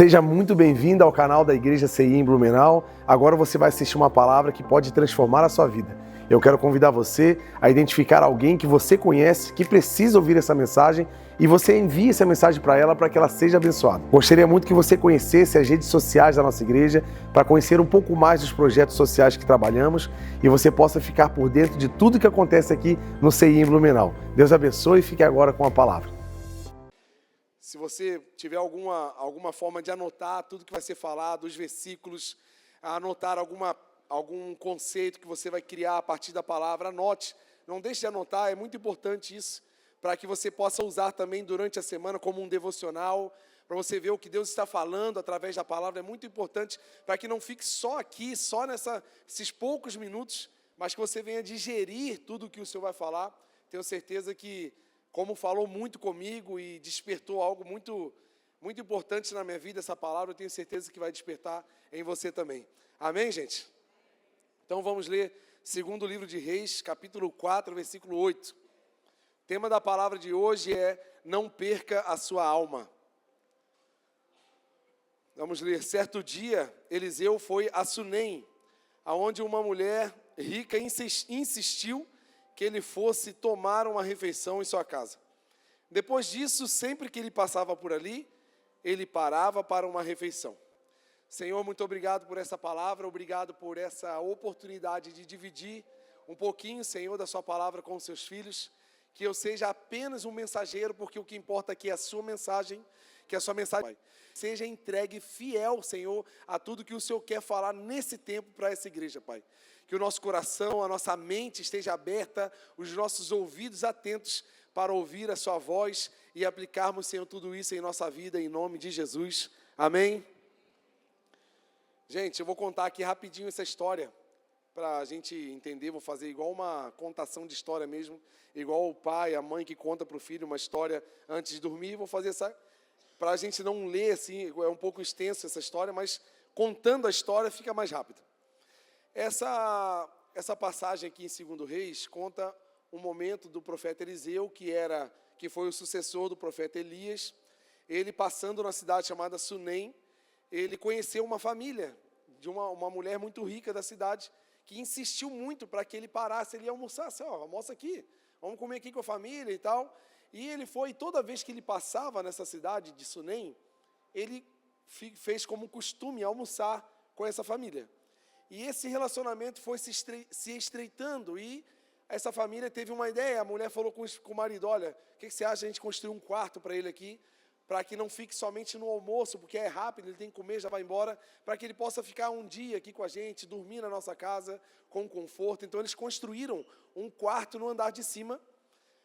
Seja muito bem-vindo ao canal da Igreja CI em Blumenau. Agora você vai assistir uma palavra que pode transformar a sua vida. Eu quero convidar você a identificar alguém que você conhece, que precisa ouvir essa mensagem, e você envie essa mensagem para ela para que ela seja abençoada. Gostaria muito que você conhecesse as redes sociais da nossa igreja para conhecer um pouco mais dos projetos sociais que trabalhamos e você possa ficar por dentro de tudo que acontece aqui no CI em Blumenau. Deus abençoe e fique agora com a palavra. Se você tiver alguma forma de anotar tudo que vai ser falado, os versículos, anotar algum conceito que você vai criar a partir da palavra, anote. Não deixe de anotar, é muito importante isso, para que você possa usar também durante a semana como um devocional, para você ver o que Deus está falando através da palavra. É muito importante para que não fique só aqui, só nesses poucos minutos, mas que você venha digerir tudo o que o Senhor vai falar. Tenho certeza que, como falou muito comigo e despertou algo muito, muito importante na minha vida, essa palavra, eu tenho certeza que vai despertar em você também. Amém, gente? Então vamos ler segundo livro de Reis, capítulo 4, versículo 8. O tema da palavra de hoje é: não perca a sua alma. Vamos ler. Certo dia, Eliseu foi a Sunem, aonde uma mulher rica insistiu que ele fosse tomar uma refeição em sua casa. Depois disso, sempre que ele passava por ali, ele parava para uma refeição. Senhor, muito obrigado por essa palavra, obrigado por essa oportunidade de dividir um pouquinho, Senhor, da sua palavra com os seus filhos, que eu seja apenas um mensageiro, porque o que importa aqui é a sua mensagem, que a sua mensagem, Pai, seja entregue fiel, Senhor, a tudo que o Senhor quer falar nesse tempo para essa igreja, Pai. Que o nosso coração, a nossa mente esteja aberta, os nossos ouvidos atentos para ouvir a sua voz e aplicarmos, Senhor, tudo isso em nossa vida, em nome de Jesus. Amém? Gente, eu vou contar aqui rapidinho essa história, para a gente entender. Vou fazer igual uma contação de história mesmo, igual o pai, a mãe que conta para o filho uma história antes de dormir. Vou fazer essa, para a gente não ler assim, é um pouco extenso essa história, mas contando a história fica mais rápido. Essa passagem aqui em 2 Reis conta um momento do profeta Eliseu, que foi o sucessor do profeta Elias. Ele, passando na cidade chamada Sunem, ele conheceu uma família de uma mulher muito rica da cidade, que insistiu muito para que ele parasse. Ele ia almoçar, assim, almoça aqui, vamos comer aqui com a família e tal. E ele foi, toda vez que ele passava nessa cidade de Sunem, ele fez como costume almoçar com essa família. E esse relacionamento foi se estreitando, e essa família teve uma ideia. A mulher falou com o marido: olha, o que você acha de a gente construir um quarto para ele aqui, para que não fique somente no almoço, porque é rápido, ele tem que comer, já vai embora, para que ele possa ficar um dia aqui com a gente, dormir na nossa casa com conforto. Então eles construíram um quarto no andar de cima.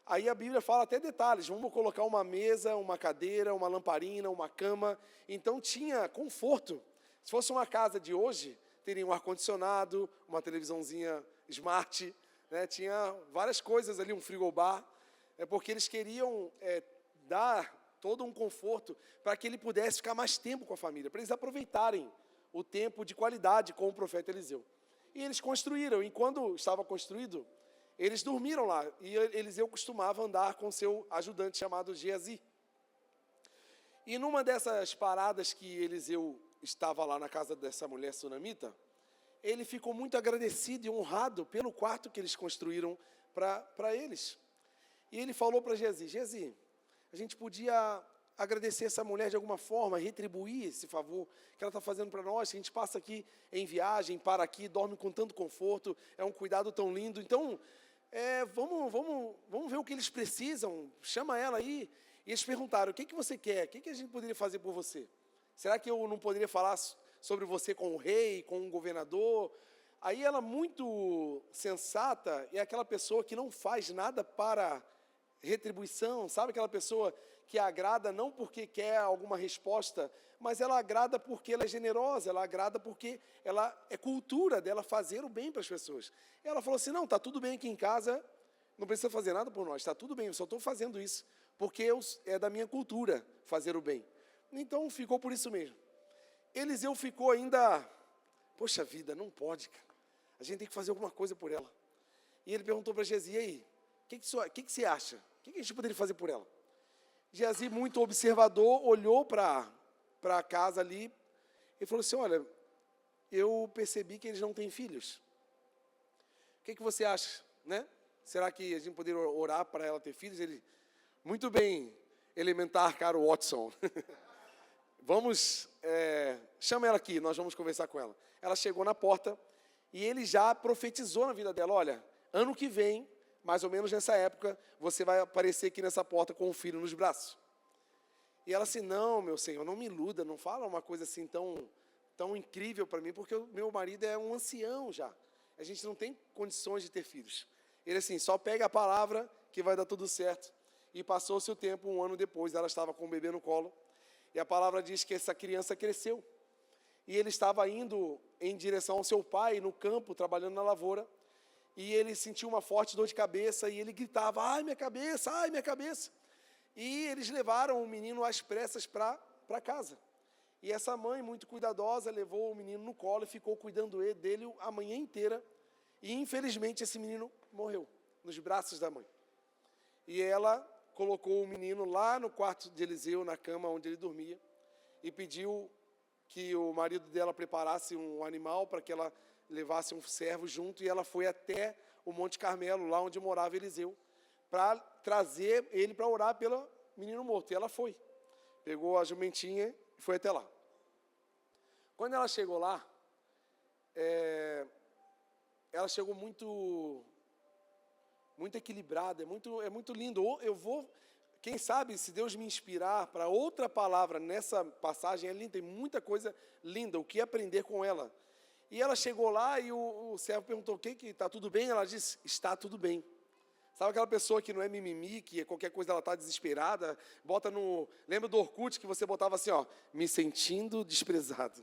Aí a Bíblia fala até detalhes: vamos colocar uma mesa, uma cadeira, uma lamparina, uma cama. Então tinha conforto. Se fosse uma casa de hoje, teria um ar-condicionado, uma televisãozinha smart, né? Tinha várias coisas ali, um frigobar, porque eles queriam dar todo um conforto para que ele pudesse ficar mais tempo com a família, para eles aproveitarem o tempo de qualidade com o profeta Eliseu. E eles construíram, e quando estava construído, eles dormiram lá, e Eliseu costumava andar com seu ajudante chamado Geazi. E numa dessas paradas que Eliseu estava lá na casa dessa mulher sunamita, ele ficou muito agradecido e honrado pelo quarto que eles construíram para eles. E ele falou para Geazi: Geazi, a gente podia agradecer essa mulher de alguma forma, retribuir esse favor que ela está fazendo para nós. A gente passa aqui em viagem, para aqui, dorme com tanto conforto, é um cuidado tão lindo. Então, vamos ver o que eles precisam, chama ela aí. E eles perguntaram: o que você quer? O que a gente poderia fazer por você? Será que eu não poderia falar sobre você com o rei, com o governador? Aí ela, muito sensata, é aquela pessoa que não faz nada para retribuição, sabe? Aquela pessoa que agrada não porque quer alguma resposta, mas ela agrada porque ela é generosa, ela agrada porque ela é cultura dela fazer o bem para as pessoas. E ela falou assim: não, está tudo bem aqui em casa, não precisa fazer nada por nós, está tudo bem, eu só estou fazendo isso porque é da minha cultura fazer o bem. Então ficou por isso mesmo. Eliseu ficou ainda: poxa vida, não pode, cara, a gente tem que fazer alguma coisa por ela. E ele perguntou para Geazi: e aí, o que você acha? O que a gente poderia fazer por ela? Geazi, muito observador, olhou para para casa ali e falou assim, olha, eu percebi que eles não têm filhos. O que você acha, né? Será que a gente poderia orar para ela ter filhos? Ele, muito bem, elementar, caro Watson. Vamos, chama ela aqui, nós vamos conversar com ela. Ela chegou na porta e ele já profetizou na vida dela, olha, ano que vem, mais ou menos nessa época, você vai aparecer aqui nessa porta com um filho nos braços. E ela assim, não, meu senhor, não me iluda, não fala uma coisa assim tão incrível para mim, porque o meu marido é um ancião já. A gente não tem condições de ter filhos. Ele assim, só pega a palavra que vai dar tudo certo. E passou-se o tempo, 1 ano depois, ela estava com o bebê no colo. E a palavra diz que essa criança cresceu. E ele estava indo em direção ao seu pai, no campo, trabalhando na lavoura. E ele sentiu uma forte dor de cabeça e ele gritava, ai minha cabeça, ai minha cabeça. E eles levaram o menino às pressas para casa. E essa mãe, muito cuidadosa, levou o menino no colo e ficou cuidando dele a manhã inteira. E, infelizmente, esse menino morreu nos braços da mãe. E ela colocou o menino lá no quarto de Eliseu, na cama onde ele dormia, e pediu que o marido dela preparasse um animal para que ela levasse um servo junto. E ela foi até o Monte Carmelo, lá onde morava Eliseu, para trazer ele para orar pelo menino morto. E ela foi. Pegou a jumentinha e foi até lá. Quando ela chegou lá, ela chegou muito equilibrada, é muito lindo. Eu vou, quem sabe, se Deus me inspirar para outra palavra nessa passagem, é linda, tem muita coisa linda, o que aprender com ela. E ela chegou lá e o servo perguntou, o que está tudo bem? Ela disse, está tudo bem. Sabe aquela pessoa que não é mimimi, que qualquer coisa ela está desesperada, bota no... Lembra do Orkut que você botava assim, ó, me sentindo desprezado,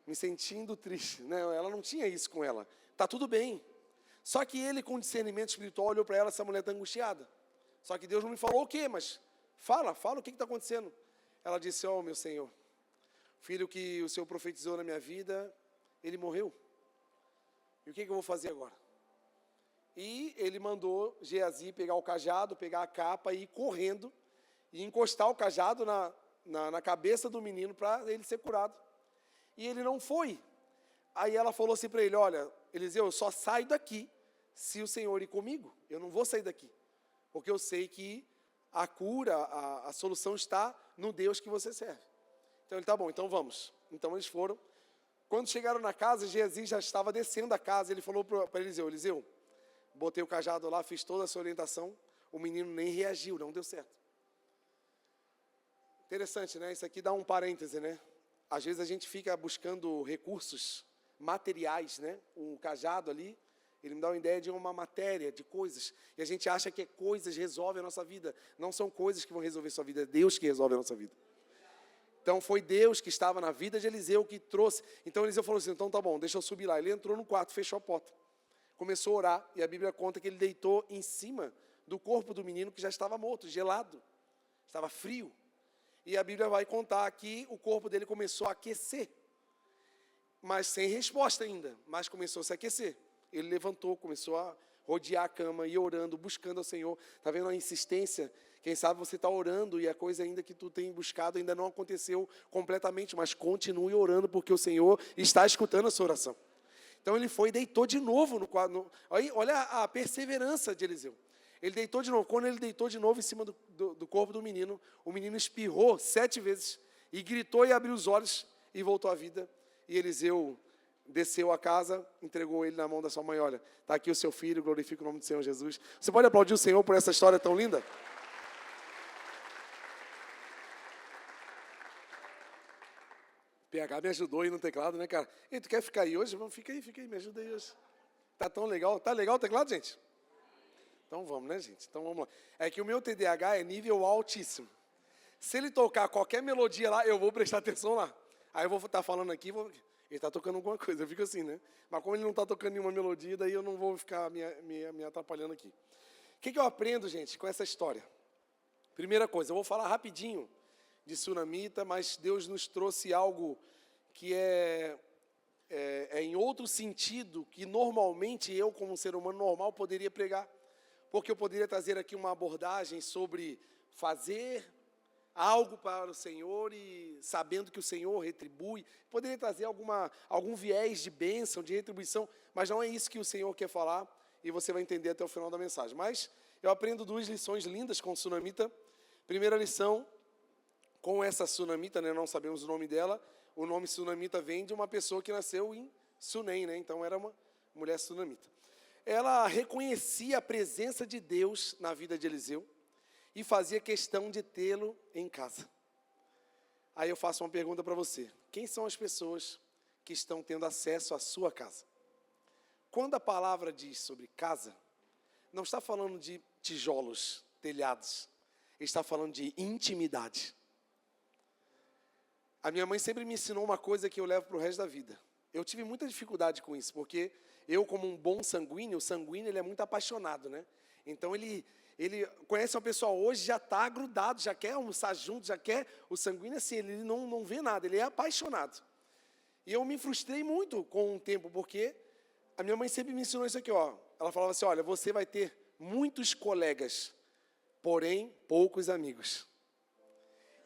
me sentindo triste, né? Ela não tinha isso com ela, está tudo bem. Só que ele, com discernimento espiritual, olhou para ela, essa mulher está angustiada. Só que Deus não me falou o quê, mas fala o que está acontecendo. Ela disse, ó, meu Senhor, o filho que o Senhor profetizou na minha vida, ele morreu. E o que eu vou fazer agora? E ele mandou Geazi pegar o cajado, pegar a capa e ir correndo e encostar o cajado na cabeça do menino para ele ser curado. E ele não foi. Aí ela falou assim para ele, olha, Eliseu, eu só saio daqui se o Senhor ir comigo. Eu não vou sair daqui, porque eu sei que a cura, a solução está no Deus que você serve. Então ele, tá bom, então vamos. Então eles foram. Quando chegaram na casa, Geazi já estava descendo a casa. Ele falou para Eliseu, botei o cajado lá, fiz toda essa orientação. O menino nem reagiu, não deu certo. Interessante, né? Isso aqui dá um parêntese, né? Às vezes a gente fica buscando recursos materiais, né? Um cajado ali, ele me dá uma ideia de uma matéria, de coisas. E a gente acha que coisas resolvem a nossa vida. Não são coisas que vão resolver a sua vida, é Deus que resolve a nossa vida. Então foi Deus que estava na vida de Eliseu que trouxe. Então Eliseu falou assim, então tá bom, deixa eu subir lá. Ele entrou no quarto, fechou a porta. Começou a orar, e a Bíblia conta que ele deitou em cima do corpo do menino que já estava morto, gelado. Estava frio. E a Bíblia vai contar que o corpo dele começou a aquecer. Mas sem resposta ainda, mas começou a se aquecer. Ele levantou, começou a rodear a cama, e orando, buscando ao Senhor. Está vendo a insistência? Quem sabe você está orando e a coisa ainda que tu tem buscado ainda não aconteceu completamente, mas continue orando, porque o Senhor está escutando a sua oração. Então ele foi e deitou de novo no quadro. Olha a perseverança de Eliseu. Ele deitou de novo. Quando ele deitou de novo em cima do corpo do menino, o menino espirrou 7 vezes, e gritou e abriu os olhos, e voltou à vida. E Eliseu desceu a casa, entregou ele na mão da sua mãe, olha, está aqui o seu filho, glorifica o nome do Senhor Jesus. Você pode aplaudir o Senhor por essa história tão linda? PH me ajudou aí no teclado, né, cara? E tu quer ficar aí hoje? Vamos, fica aí, me ajuda aí hoje. Tá tão legal, tá legal o teclado, gente? Então vamos, né, gente? Então vamos lá. É que o meu TDAH é nível altíssimo. Se ele tocar qualquer melodia lá, eu vou prestar atenção lá. Aí eu vou estar falando aqui, ele está tocando alguma coisa, eu fico assim, né? Mas como ele não está tocando nenhuma melodia, daí eu não vou ficar me atrapalhando aqui. O que eu aprendo, gente, com essa história? Primeira coisa, eu vou falar rapidinho de Sunamita, mas Deus nos trouxe algo que é em outro sentido, que normalmente eu, como um ser humano normal, poderia pregar. Porque eu poderia trazer aqui uma abordagem sobre fazer, algo para o Senhor e sabendo que o Senhor retribui. Poderia trazer algum viés de bênção, de retribuição, mas não é isso que o Senhor quer falar e você vai entender até o final da mensagem. Mas eu aprendo 2 lições lindas com o sunamita. Primeira lição, com essa sunamita, né, não sabemos o nome dela, o nome sunamita vem de uma pessoa que nasceu em Sunem, né, então era uma mulher sunamita. Ela reconhecia a presença de Deus na vida de Eliseu e fazia questão de tê-lo em casa. Aí eu faço uma pergunta para você. Quem são as pessoas que estão tendo acesso à sua casa? Quando a palavra diz sobre casa, não está falando de tijolos, telhados. Está falando de intimidade. A minha mãe sempre me ensinou uma coisa que eu levo para o resto da vida. Eu tive muita dificuldade com isso, porque eu, como um bom sanguíneo, o sanguíneo ele é muito apaixonado, né? Então ele conhece uma pessoa hoje, já está grudado, já quer almoçar junto, já quer. O sanguíneo assim, ele não vê nada, ele é apaixonado. E eu me frustrei muito com o tempo, porque a minha mãe sempre me ensinou isso aqui, ó. Ela falava assim, olha, você vai ter muitos colegas, porém poucos amigos.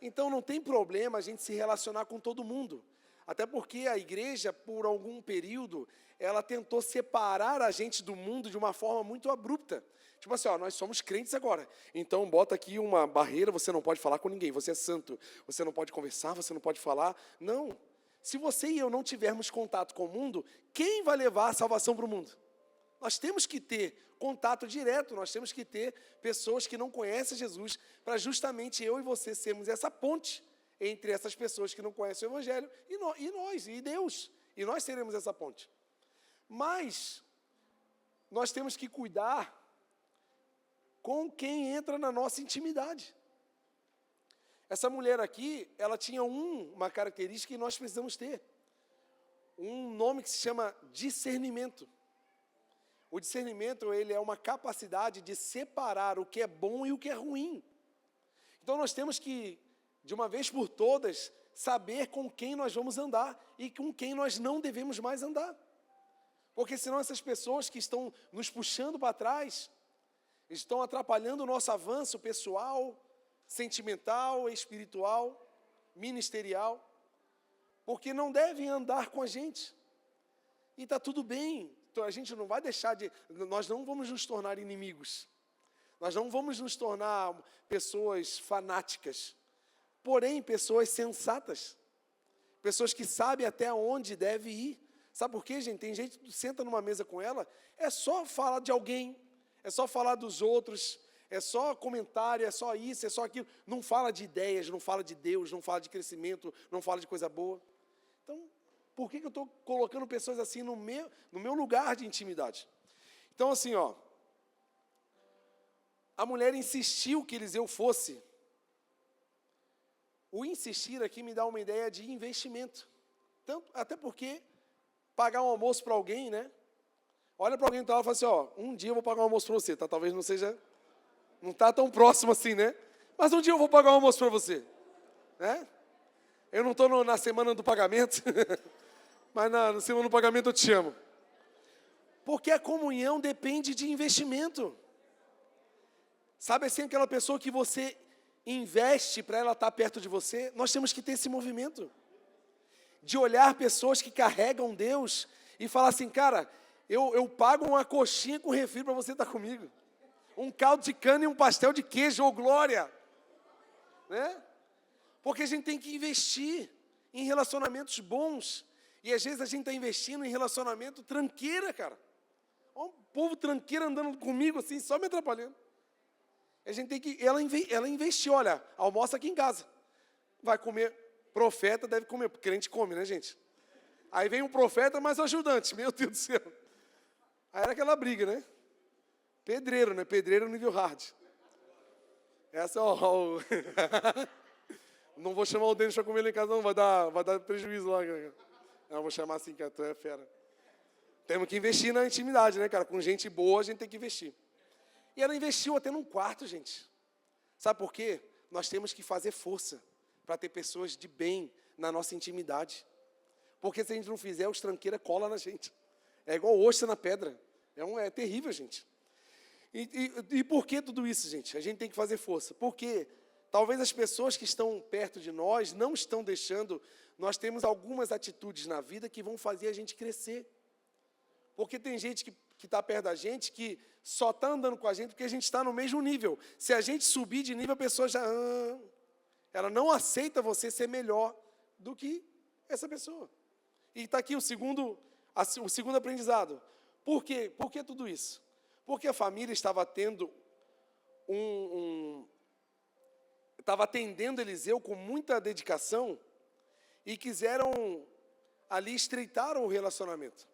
Então não tem problema a gente se relacionar com todo mundo. Até porque a igreja, por algum período, ela tentou separar a gente do mundo de uma forma muito abrupta. Tipo assim, ó, nós somos crentes agora, então bota aqui uma barreira, você não pode falar com ninguém, você é santo, você não pode conversar, você não pode falar. Não. Se você e eu não tivermos contato com o mundo, quem vai levar a salvação para o mundo? Nós temos que ter contato direto, nós temos que ter pessoas que não conhecem Jesus, para justamente eu e você sermos essa ponte entre essas pessoas que não conhecem o Evangelho e nós, e Deus. E nós seremos essa ponte. Mas nós temos que cuidar com quem entra na nossa intimidade. Essa mulher aqui, ela tinha uma característica que nós precisamos ter. Um nome que se chama discernimento. O discernimento, ele é uma capacidade de separar o que é bom e o que é ruim. Então nós temos que, de uma vez por todas, saber com quem nós vamos andar e com quem nós não devemos mais andar. Porque senão essas pessoas que estão nos puxando para trás, estão atrapalhando o nosso avanço pessoal, sentimental, espiritual, ministerial, porque não devem andar com a gente. E está tudo bem, então a gente não vai deixar nós não vamos nos tornar inimigos, nós não vamos nos tornar pessoas fanáticas, porém pessoas sensatas, pessoas que sabem até onde deve ir. Sabe por quê, gente? Tem gente que senta numa mesa com ela, é só falar de alguém, é só falar dos outros, é só comentário, é só isso, é só aquilo. Não fala de ideias, não fala de Deus, não fala de crescimento, não fala de coisa boa. Então, por que eu estou colocando pessoas assim no meu lugar de intimidade? Então, assim, ó, a mulher insistiu que Eliseu fosse. O insistir aqui me dá uma ideia de investimento. Até porque pagar um almoço para alguém, né? Olha para alguém que está lá e fala assim, ó, um dia eu vou pagar um almoço para você, tá? Talvez não está tão próximo assim, né? Mas um dia eu vou pagar um almoço para você, né? Eu não estou na semana do pagamento, mas na semana do pagamento eu te chamo. Porque a comunhão depende de investimento. Sabe assim, aquela pessoa que você investe para ela estar perto de você? Nós temos que ter esse movimento de olhar pessoas que carregam Deus e falar assim, cara, eu pago uma coxinha com refri para você estar comigo. Um caldo de cana e um pastel de queijo, ô glória. Né? Porque a gente tem que investir em relacionamentos bons. E às vezes a gente está investindo em relacionamento tranqueira, cara. Ó, um povo tranqueira andando comigo assim, só me atrapalhando. A gente tem que, ela investiu, olha, almoça aqui em casa. Vai comer, profeta deve comer, porque crente come, né, gente? Aí vem um profeta, mas o ajudante, meu Deus do céu. Aí era aquela briga, né? Pedreiro, né? Pedreiro nível hard. Essa é o... Não vou chamar o Denis para comer lá em casa, não. Vai dar prejuízo lá. Não, vou chamar assim, que tu é fera. Temos que investir na intimidade, né, cara? Com gente boa, a gente tem que investir. E ela investiu até num quarto, gente. Sabe por quê? Nós temos que fazer força para ter pessoas de bem na nossa intimidade. Porque se a gente não fizer, os tranqueiras colam na gente. É igual ostra na pedra. É terrível, gente. E por que tudo isso, gente? A gente tem que fazer força. Porque Talvez as pessoas que estão perto de nós não estão deixando, nós temos algumas atitudes na vida que vão fazer a gente crescer. Porque tem gente que está perto da gente, que só está andando com a gente porque a gente está no mesmo nível. Se a gente subir de nível, a pessoa já... ela não aceita você ser melhor do que essa pessoa. E está aqui o segundo aprendizado. Por quê? Por que tudo isso? Porque a família estava tendo estava atendendo Eliseu com muita dedicação e quiseram ali estreitar o relacionamento.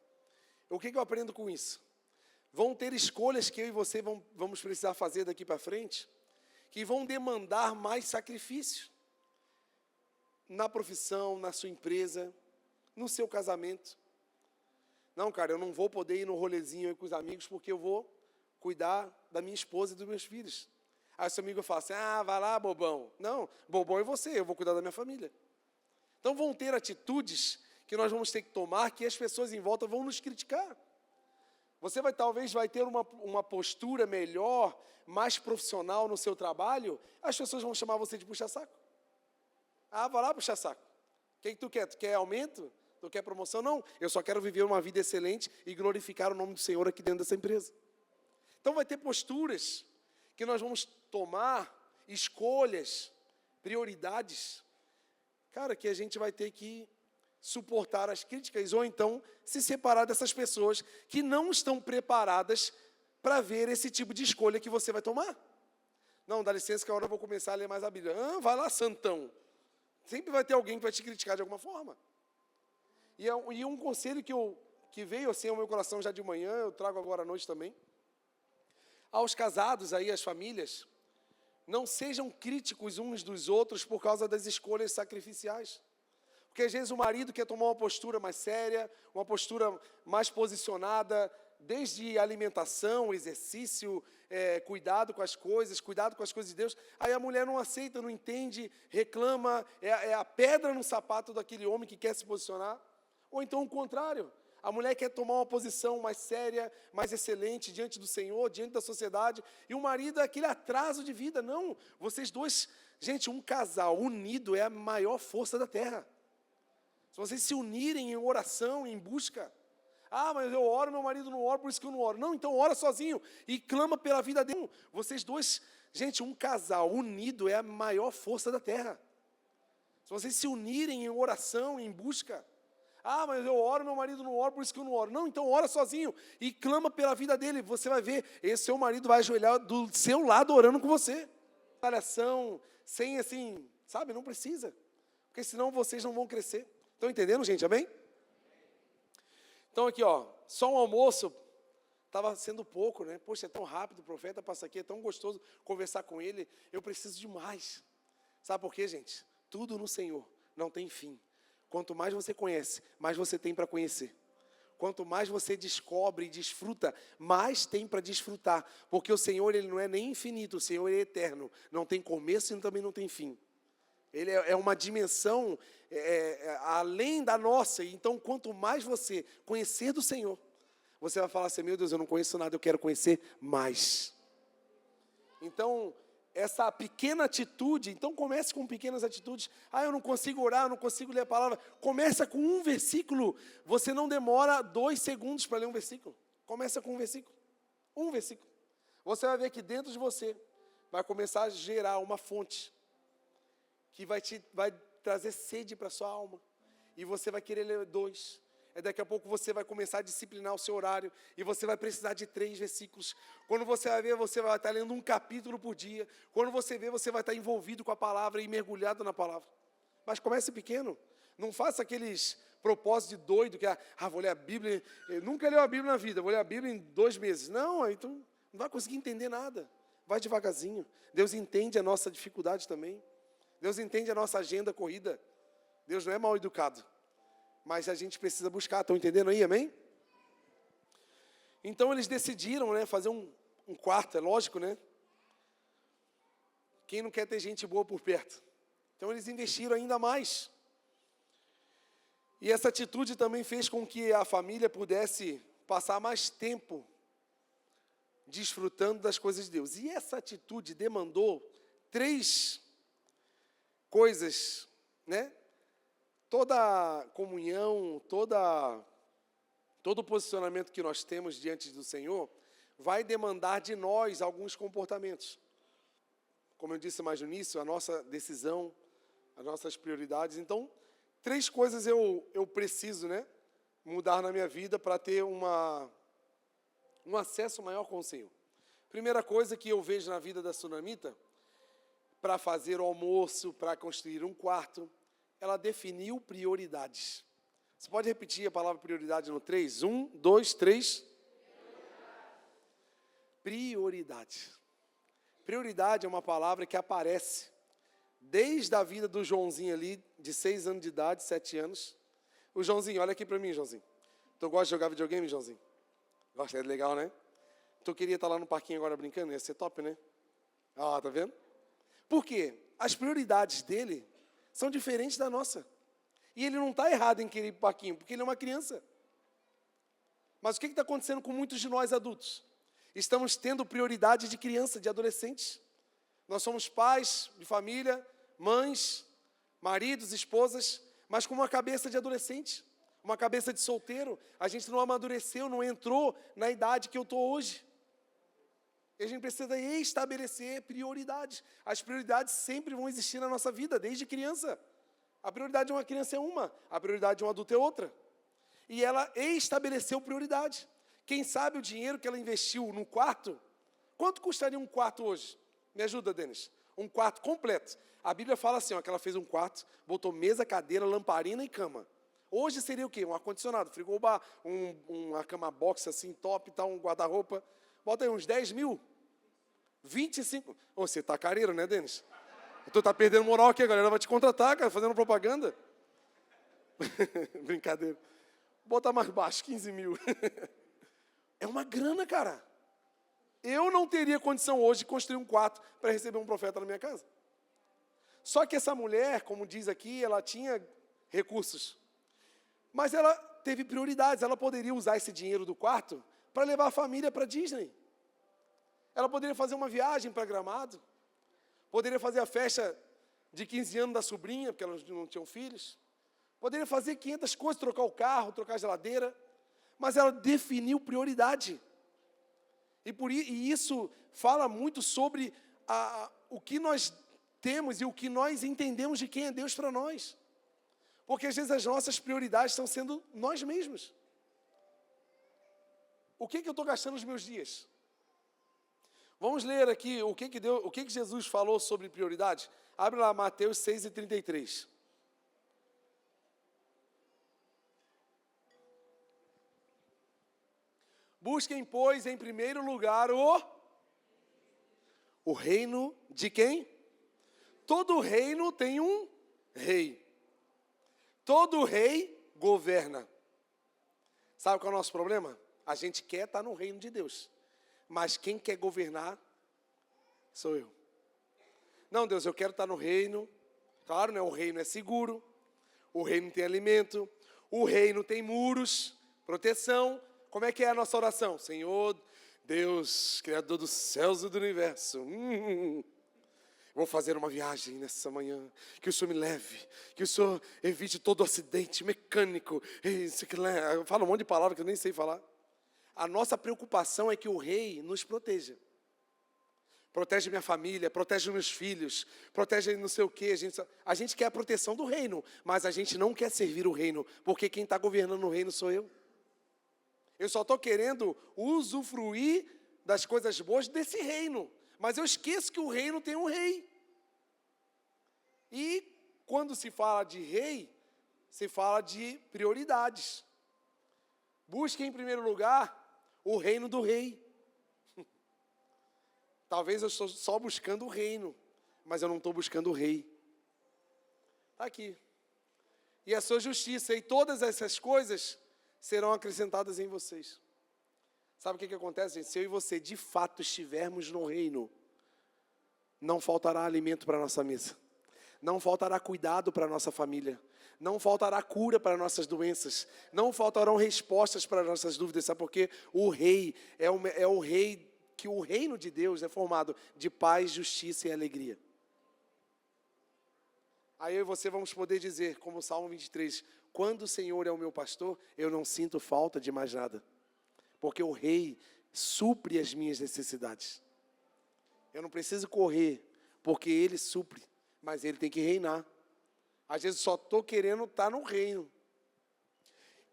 O que eu aprendo com isso? Vão ter escolhas que eu e você vamos precisar fazer daqui para frente, que vão demandar mais sacrifício na profissão, na sua empresa, no seu casamento. Não, cara, eu não vou poder ir no rolezinho aí com os amigos porque eu vou cuidar da minha esposa e dos meus filhos. Aí seu amigo fala assim, vai lá, bobão. Não, bobão é você, eu vou cuidar da minha família. Então vão ter atitudes que nós vamos ter que tomar, que as pessoas em volta vão nos criticar. Você talvez vai ter uma postura melhor, mais profissional no seu trabalho, as pessoas vão chamar você de puxa-saco. Vai lá puxa-saco. O que tu quer? Tu quer aumento? Tu quer promoção? Não, eu só quero viver uma vida excelente e glorificar o nome do Senhor aqui dentro dessa empresa. Então vai ter posturas que nós vamos tomar, escolhas, prioridades, cara, que a gente vai ter que suportar as críticas, ou então se separar dessas pessoas que não estão preparadas para ver esse tipo de escolha que você vai tomar. Não, dá licença que agora eu vou começar a ler mais a Bíblia. Vai lá, santão. Sempre vai ter alguém que vai te criticar de alguma forma. E um conselho que veio assim ao meu coração já de manhã, eu trago agora à noite também. Aos casados aí, às famílias, não sejam críticos uns dos outros por causa das escolhas sacrificiais. Porque às vezes o marido quer tomar uma postura mais séria, uma postura mais posicionada, desde alimentação, exercício, cuidado com as coisas de Deus. Aí a mulher não aceita, não entende, reclama, é a pedra no sapato daquele homem que quer se posicionar. Ou então o contrário, a mulher quer tomar uma posição mais séria, mais excelente diante do Senhor, diante da sociedade, e o marido é aquele atraso de vida. Não, vocês dois, gente, um casal unido é a maior força da terra. Se vocês se unirem em oração, em busca, mas eu oro, meu marido não ora, por isso que eu não oro. Não, então ora sozinho e clama pela vida dele. Vocês dois, gente, um casal unido é a maior força da terra. Se vocês se unirem em oração, em busca, mas eu oro, meu marido não ora, por isso que eu não oro. Não, então ora sozinho e clama pela vida dele. Você vai ver, esse seu marido vai ajoelhar do seu lado orando com você. Oração, sem assim, sabe, não precisa. Porque senão vocês não vão crescer. Estão entendendo, gente? Amém? Então aqui, só um almoço estava sendo pouco, né? Poxa, é tão rápido, o profeta passa aqui, é tão gostoso conversar com ele. Eu preciso de mais. Sabe por quê, gente? Tudo no Senhor não tem fim. Quanto mais você conhece, mais você tem para conhecer. Quanto mais você descobre e desfruta, mais tem para desfrutar. Porque o Senhor, Ele não é nem infinito, o Senhor é eterno. Não tem começo e também não tem fim. Ele é uma dimensão além da nossa. Então, quanto mais você conhecer do Senhor, você vai falar assim, meu Deus, eu não conheço nada, eu quero conhecer mais. Então, essa pequena atitude, então comece com pequenas atitudes. Eu não consigo orar, eu não consigo ler a palavra. Começa com um versículo. Você não demora 2 segundos para ler um versículo. Começa com um versículo. Um versículo. Você vai ver que dentro de você vai começar a gerar uma fonte que vai trazer sede para a sua alma. E você vai querer ler 2. Daqui a pouco você vai começar a disciplinar o seu horário. E você vai precisar de 3 versículos. Quando você vai ver, você vai estar lendo um capítulo por dia. Quando você vê, você vai estar envolvido com a palavra e mergulhado na palavra. Mas comece pequeno. Não faça aqueles propósitos de doido, que vou ler a Bíblia. Eu nunca leu a Bíblia na vida, vou ler a Bíblia em 2 meses. Não, então não vai conseguir entender nada. Vai devagarzinho. Deus entende a nossa dificuldade também. Deus entende a nossa agenda corrida. Deus não é mal educado. Mas a gente precisa buscar. Estão entendendo aí, amém? Então eles decidiram, né, fazer um quarto, é lógico, né? Quem não quer ter gente boa por perto? Então eles investiram ainda mais. E essa atitude também fez com que a família pudesse passar mais tempo desfrutando das coisas de Deus. E essa atitude demandou 3 coisas, né? Toda comunhão, todo o posicionamento que nós temos diante do Senhor vai demandar de nós alguns comportamentos. Como eu disse mais no início, a nossa decisão, as nossas prioridades. Então, 3 coisas eu preciso, né, mudar na minha vida para ter um acesso maior com o Senhor. Primeira coisa que eu vejo na vida da sunamita, para fazer o almoço, para construir um quarto, ela definiu prioridades. Você pode repetir a palavra prioridade no 3? 1, 2, 3. Prioridade. Prioridade é uma palavra que aparece desde a vida do Joãozinho ali, de 6 anos de idade, 7 anos. O Joãozinho, olha aqui para mim, Joãozinho. Tu gosta de jogar videogame, Joãozinho? Gosta, é legal, né? Tu queria estar lá no parquinho agora brincando? Ia ser top, né? Ah, tá vendo? Por quê? As prioridades dele são diferentes da nossa. E ele não está errado em querer ir para o parquinho, porque ele é uma criança. Mas o que está acontecendo com muitos de nós adultos? Estamos tendo prioridade de criança, de adolescentes. Nós somos pais de família, mães, maridos, esposas, mas com uma cabeça de adolescente, uma cabeça de solteiro. A gente não amadureceu, não entrou na idade que eu estou hoje. E a gente precisa estabelecer prioridades. As prioridades sempre vão existir na nossa vida, desde criança. A prioridade de uma criança é uma, a prioridade de um adulto é outra. E ela estabeleceu prioridade. Quem sabe o dinheiro que ela investiu no quarto, quanto custaria um quarto hoje? Me ajuda, Denis. Um quarto completo. A Bíblia fala assim, ó, que ela fez um quarto, botou mesa, cadeira, lamparina e cama. Hoje seria o quê? Um ar-condicionado, frigobar, uma cama box assim, top, tá, um guarda-roupa. Bota aí uns 10 mil. 25. Oh, você tá careiro, né, Denis? Tu tá perdendo moral aqui, a galera vai te contratar, cara, fazendo propaganda. Brincadeira. Bota mais baixo, 15 mil. É uma grana, cara. Eu não teria condição hoje de construir um quarto para receber um profeta na minha casa. Só que essa mulher, como diz aqui, ela tinha recursos. Mas ela teve prioridades. Ela poderia usar esse dinheiro do quarto para levar a família para Disney. Ela poderia fazer uma viagem para Gramado. Poderia fazer a festa de 15 anos da sobrinha, porque elas não tinham filhos. Poderia fazer 500 coisas, trocar o carro, trocar a geladeira. Mas ela definiu prioridade. E isso fala muito sobre o que nós temos e o que nós entendemos de quem é Deus para nós. Porque às vezes as nossas prioridades estão sendo nós mesmos. O que eu estou gastando os meus dias? Vamos ler aqui o que Jesus falou sobre prioridade. Abre lá Mateus 6:33. Busquem, pois, em primeiro lugar o reino de quem? Todo reino tem um rei. Todo rei governa. Sabe qual é o nosso problema? A gente quer estar no reino de Deus. Mas quem quer governar sou eu. Não, Deus, eu quero estar no reino. Claro, né? O reino é seguro. O reino tem alimento. O reino tem muros, proteção. Como é que é a nossa oração? Senhor, Deus, Criador dos céus e do universo. Vou fazer uma viagem nessa manhã. Que o Senhor me leve. Que o Senhor evite todo acidente mecânico. Fala um monte de palavras que eu nem sei falar. A nossa preocupação é que o rei nos proteja. Protege minha família, protege meus filhos, protege não sei o quê. A gente quer a proteção do reino, mas a gente não quer servir o reino, porque quem está governando o reino sou eu. Eu só estou querendo usufruir das coisas boas desse reino. Mas eu esqueço que o reino tem um rei. E quando se fala de rei, se fala de prioridades. Busque em primeiro lugar o reino do rei. Talvez eu estou só buscando o reino, mas eu não estou buscando o rei. Está aqui. E a sua justiça, e todas essas coisas serão acrescentadas em vocês. Sabe o que acontece, gente? Se eu e você de fato estivermos no reino, não faltará alimento para a nossa mesa. Não faltará cuidado para a nossa família. Não faltará cura para nossas doenças. Não faltarão respostas para nossas dúvidas. Sabe por quê? O rei é o rei, que o reino de Deus é formado de paz, justiça e alegria. Aí eu e você vamos poder dizer, como o Salmo 23, quando o Senhor é o meu pastor, eu não sinto falta de mais nada. Porque o rei supre as minhas necessidades. Eu não preciso correr, porque ele supre, mas ele tem que reinar. Às vezes só estou querendo estar no reino.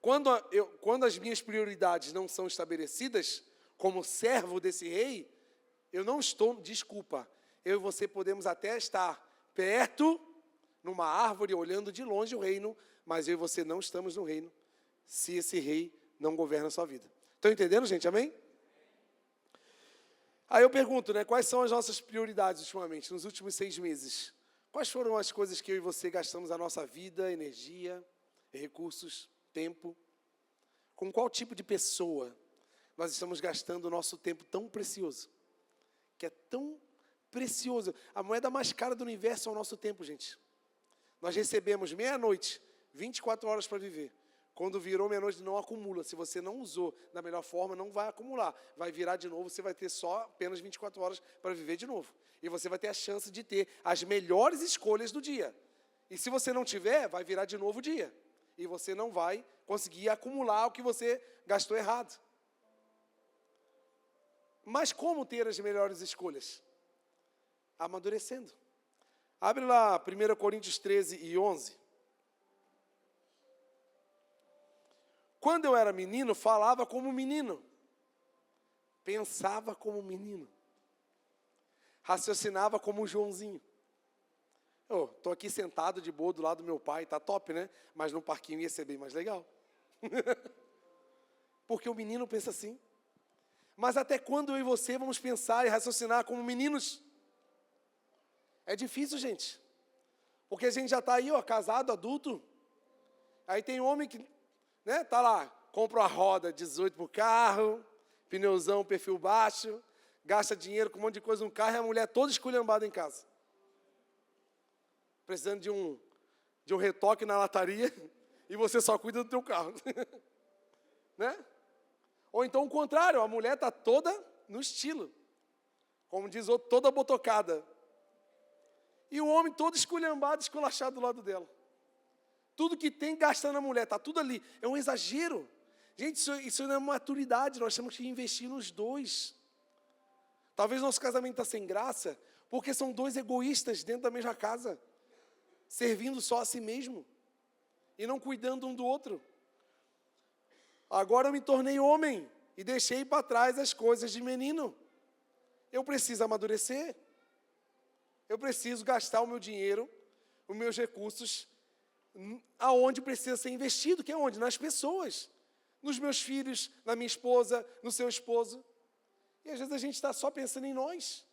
Quando as minhas prioridades não são estabelecidas, como servo desse rei, eu não estou, desculpa, eu e você podemos até estar perto, numa árvore, olhando de longe o reino, mas eu e você não estamos no reino, se esse rei não governa a sua vida. Estão entendendo, gente? Amém? Aí eu pergunto, né, quais são as nossas prioridades ultimamente, nos últimos 6 meses? Quais foram as coisas que eu e você gastamos a nossa vida, energia, recursos, tempo? Com qual tipo de pessoa nós estamos gastando o nosso tempo tão precioso? Que é tão precioso. A moeda mais cara do universo é o nosso tempo, gente. Nós recebemos meia-noite, 24 horas para viver. Quando virou meia-noite, não acumula. Se você não usou da melhor forma, não vai acumular. Vai virar de novo, você vai ter só apenas 24 horas para viver de novo. E você vai ter a chance de ter as melhores escolhas do dia. E se você não tiver, vai virar de novo o dia. E você não vai conseguir acumular o que você gastou errado. Mas como ter as melhores escolhas? Amadurecendo. Abre lá 1 Coríntios 13 e 11. Quando eu era menino, falava como menino. Pensava como menino. Raciocinava como Joãozinho. Eu estou aqui sentado de boa do lado do meu pai, tá top, né? Mas no parquinho ia ser bem mais legal. Porque o menino pensa assim. Mas até quando eu e você vamos pensar e raciocinar como meninos? É difícil, gente. Porque a gente já está aí, ó, casado, adulto. Aí tem homem que, né, tá lá, compra uma roda 18 pro carro, pneuzão, perfil baixo, gasta dinheiro com um monte de coisa no carro e a mulher toda esculhambada em casa. Precisando de um retoque na lataria e você só cuida do teu carro. Né? Ou então o contrário, a mulher está toda no estilo. Como diz outro, toda botocada. E o homem todo esculhambado, esculachado do lado dela. Tudo que tem, gasta na mulher, está tudo ali. É um exagero. Gente, isso não é maturidade, nós temos que investir nos dois. Talvez nosso casamento está sem graça, porque são dois egoístas dentro da mesma casa, servindo só a si mesmo, e não cuidando um do outro. Agora eu me tornei homem, e deixei para trás as coisas de menino. Eu preciso amadurecer. Eu preciso gastar o meu dinheiro, os meus recursos, aonde precisa ser investido, que é onde? Nas pessoas. Nos meus filhos, na minha esposa, no seu esposo. E às vezes a gente está só pensando em nós.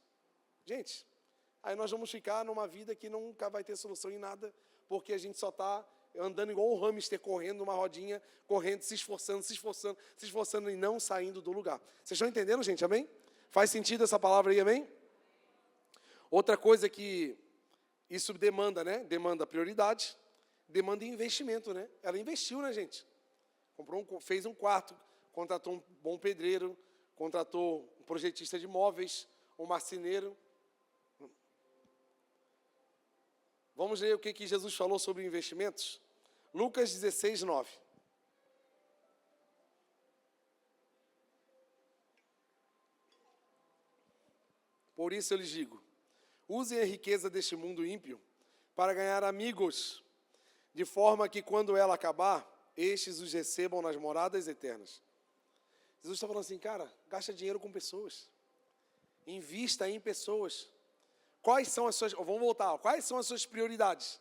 Gente, aí nós vamos ficar numa vida que nunca vai ter solução em nada, porque a gente só está andando igual um hamster, correndo numa rodinha, correndo, se esforçando e não saindo do lugar. Vocês estão entendendo, gente? Amém? Faz sentido essa palavra aí, amém? Outra coisa que isso demanda, né? Demanda prioridade, demanda investimento, né? Ela investiu, né, gente? Fez um quarto, contratou um bom pedreiro, contratou um projetista de móveis, um marceneiro. Vamos ler o que Jesus falou sobre investimentos? Lucas 16, 9. Por isso eu lhes digo, usem a riqueza deste mundo ímpio para ganhar amigos, de forma que quando ela acabar, estes os recebam nas moradas eternas. Jesus está falando assim, cara, gasta dinheiro com pessoas. Invista em pessoas. Quais são as suas... Vamos voltar. Quais são as suas prioridades?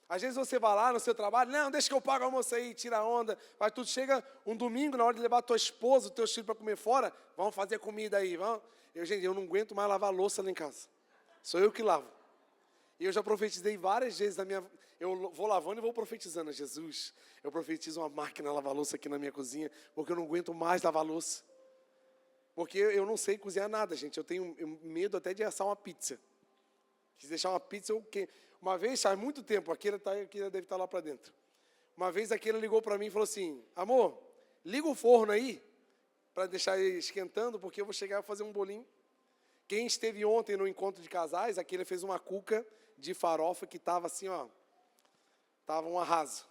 Às vezes você vai lá no seu trabalho, não, deixa que eu pago o almoço aí, tira a onda. Mas tu chega um domingo, na hora de levar tua esposa, o teu filho para comer fora, vamos fazer comida aí, vamos. Gente, eu não aguento mais lavar louça lá em casa. Sou eu que lavo. E eu já profetizei várias vezes na minha... Eu vou lavando e vou profetizando. Jesus, eu profetizo uma máquina lavar louça aqui na minha cozinha, porque eu não aguento mais lavar louça. Porque eu não sei cozinhar nada, gente. Eu tenho medo até de assar uma pizza. Se deixar uma pizza, eu queimo. Uma vez, faz muito tempo, aquele deve estar lá para dentro. Uma vez aquele ligou para mim e falou assim, amor, liga o forno aí, para deixar ele esquentando, porque eu vou chegar a fazer um bolinho. Quem esteve ontem no encontro de casais, aquele fez uma cuca de farofa que estava assim, ó, estava um arraso.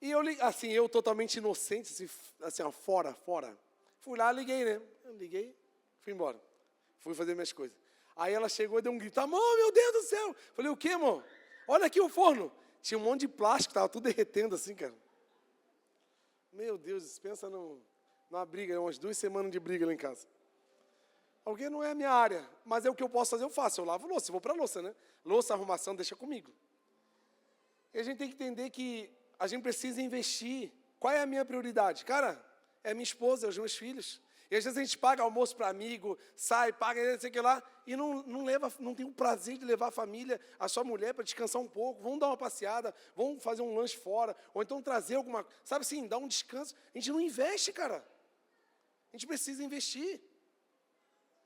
E eu totalmente inocente, assim, ó, fora. Fui lá, liguei, né? Liguei, fui embora. Fui fazer minhas coisas. Aí ela chegou e deu um grito, amor, meu Deus do céu. Falei, o quê, amor? Olha aqui o forno. Tinha um monte de plástico, estava tudo derretendo assim, cara. Meu Deus, pensa numa briga, umas 2 semanas de briga lá em casa. Alguém não é a minha área, mas é o que eu posso fazer, eu faço. Eu lavo louça, eu vou para louça, né? Louça, arrumação, deixa comigo. E a gente tem que entender que a gente precisa investir. Qual é a minha prioridade? Cara, é minha esposa, é os meus filhos. E às vezes a gente paga almoço para amigo, sai, paga, não sei o que lá, e não tem o prazer de levar a família, a sua mulher, para descansar um pouco. Vamos dar uma passeada, vamos fazer um lanche fora, ou então trazer alguma, sabe assim, dar um descanso. A gente não investe, cara. A gente precisa investir.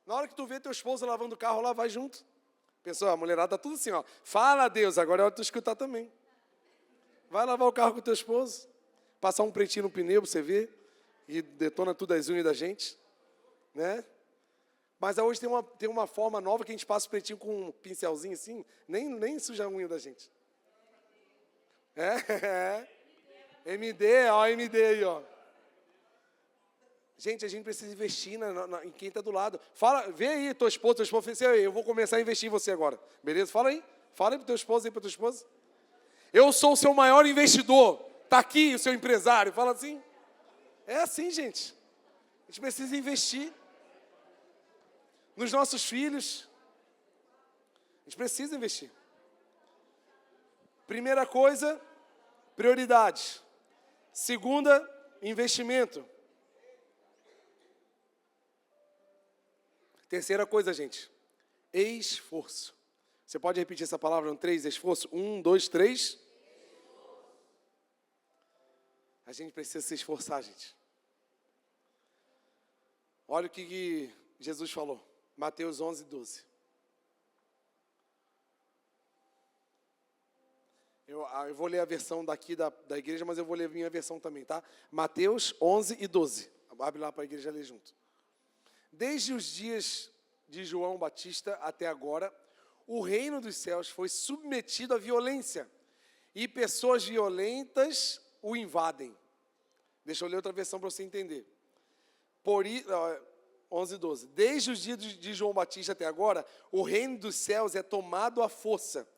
Na hora que tu vê teu esposo lavando o carro lá, vai junto. Pensou, a mulherada tá tudo assim, ó. Fala a Deus, agora é hora de tu escutar também. Vai lavar o carro com teu esposo, passar um pretinho no pneu para você ver, e detona tudo as unhas da gente, né? Mas hoje tem uma forma nova que a gente passa o pretinho com um pincelzinho assim, nem suja a unha da gente. MD, ó, MD aí, ó. Gente, a gente precisa investir em quem está do lado. Fala, vê aí, tua esposa, eu vou começar a investir em você agora. Beleza? Fala aí pro teu esposo, aí pra tua esposa. Eu sou o seu maior investidor. Está aqui o seu empresário. Fala assim. É assim, gente. A gente precisa investir nos nossos filhos. A gente precisa investir. Primeira coisa, prioridade. Segunda, investimento. Terceira coisa, gente, esforço. Você pode repetir essa palavra no 3, esforço? 1, 2, 3. A gente precisa se esforçar, gente. Olha o que Jesus falou. Mateus 11, 12. Eu vou ler a versão daqui da igreja, mas eu vou ler a minha versão também, tá? Mateus 11 e 12. Abre lá para a igreja ler junto. Desde os dias de João Batista até agora, o reino dos céus foi submetido à violência, e pessoas violentas o invadem. Deixa eu ler outra versão para você entender. 11, 12. Desde os dias de João Batista até agora, o reino dos céus é tomado à força,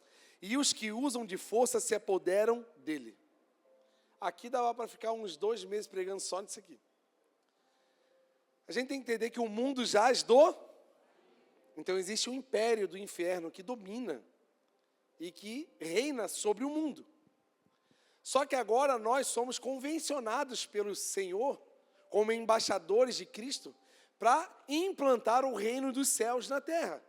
e os que usam de força se apoderam dele. Aqui dava para ficar uns 2 meses pregando só nisso aqui. A gente tem que entender que o mundo jaz do... Então existe um império do inferno que domina e que reina sobre o mundo. Só que agora nós somos convencionados pelo Senhor, como embaixadores de Cristo, para implantar o reino dos céus na terra.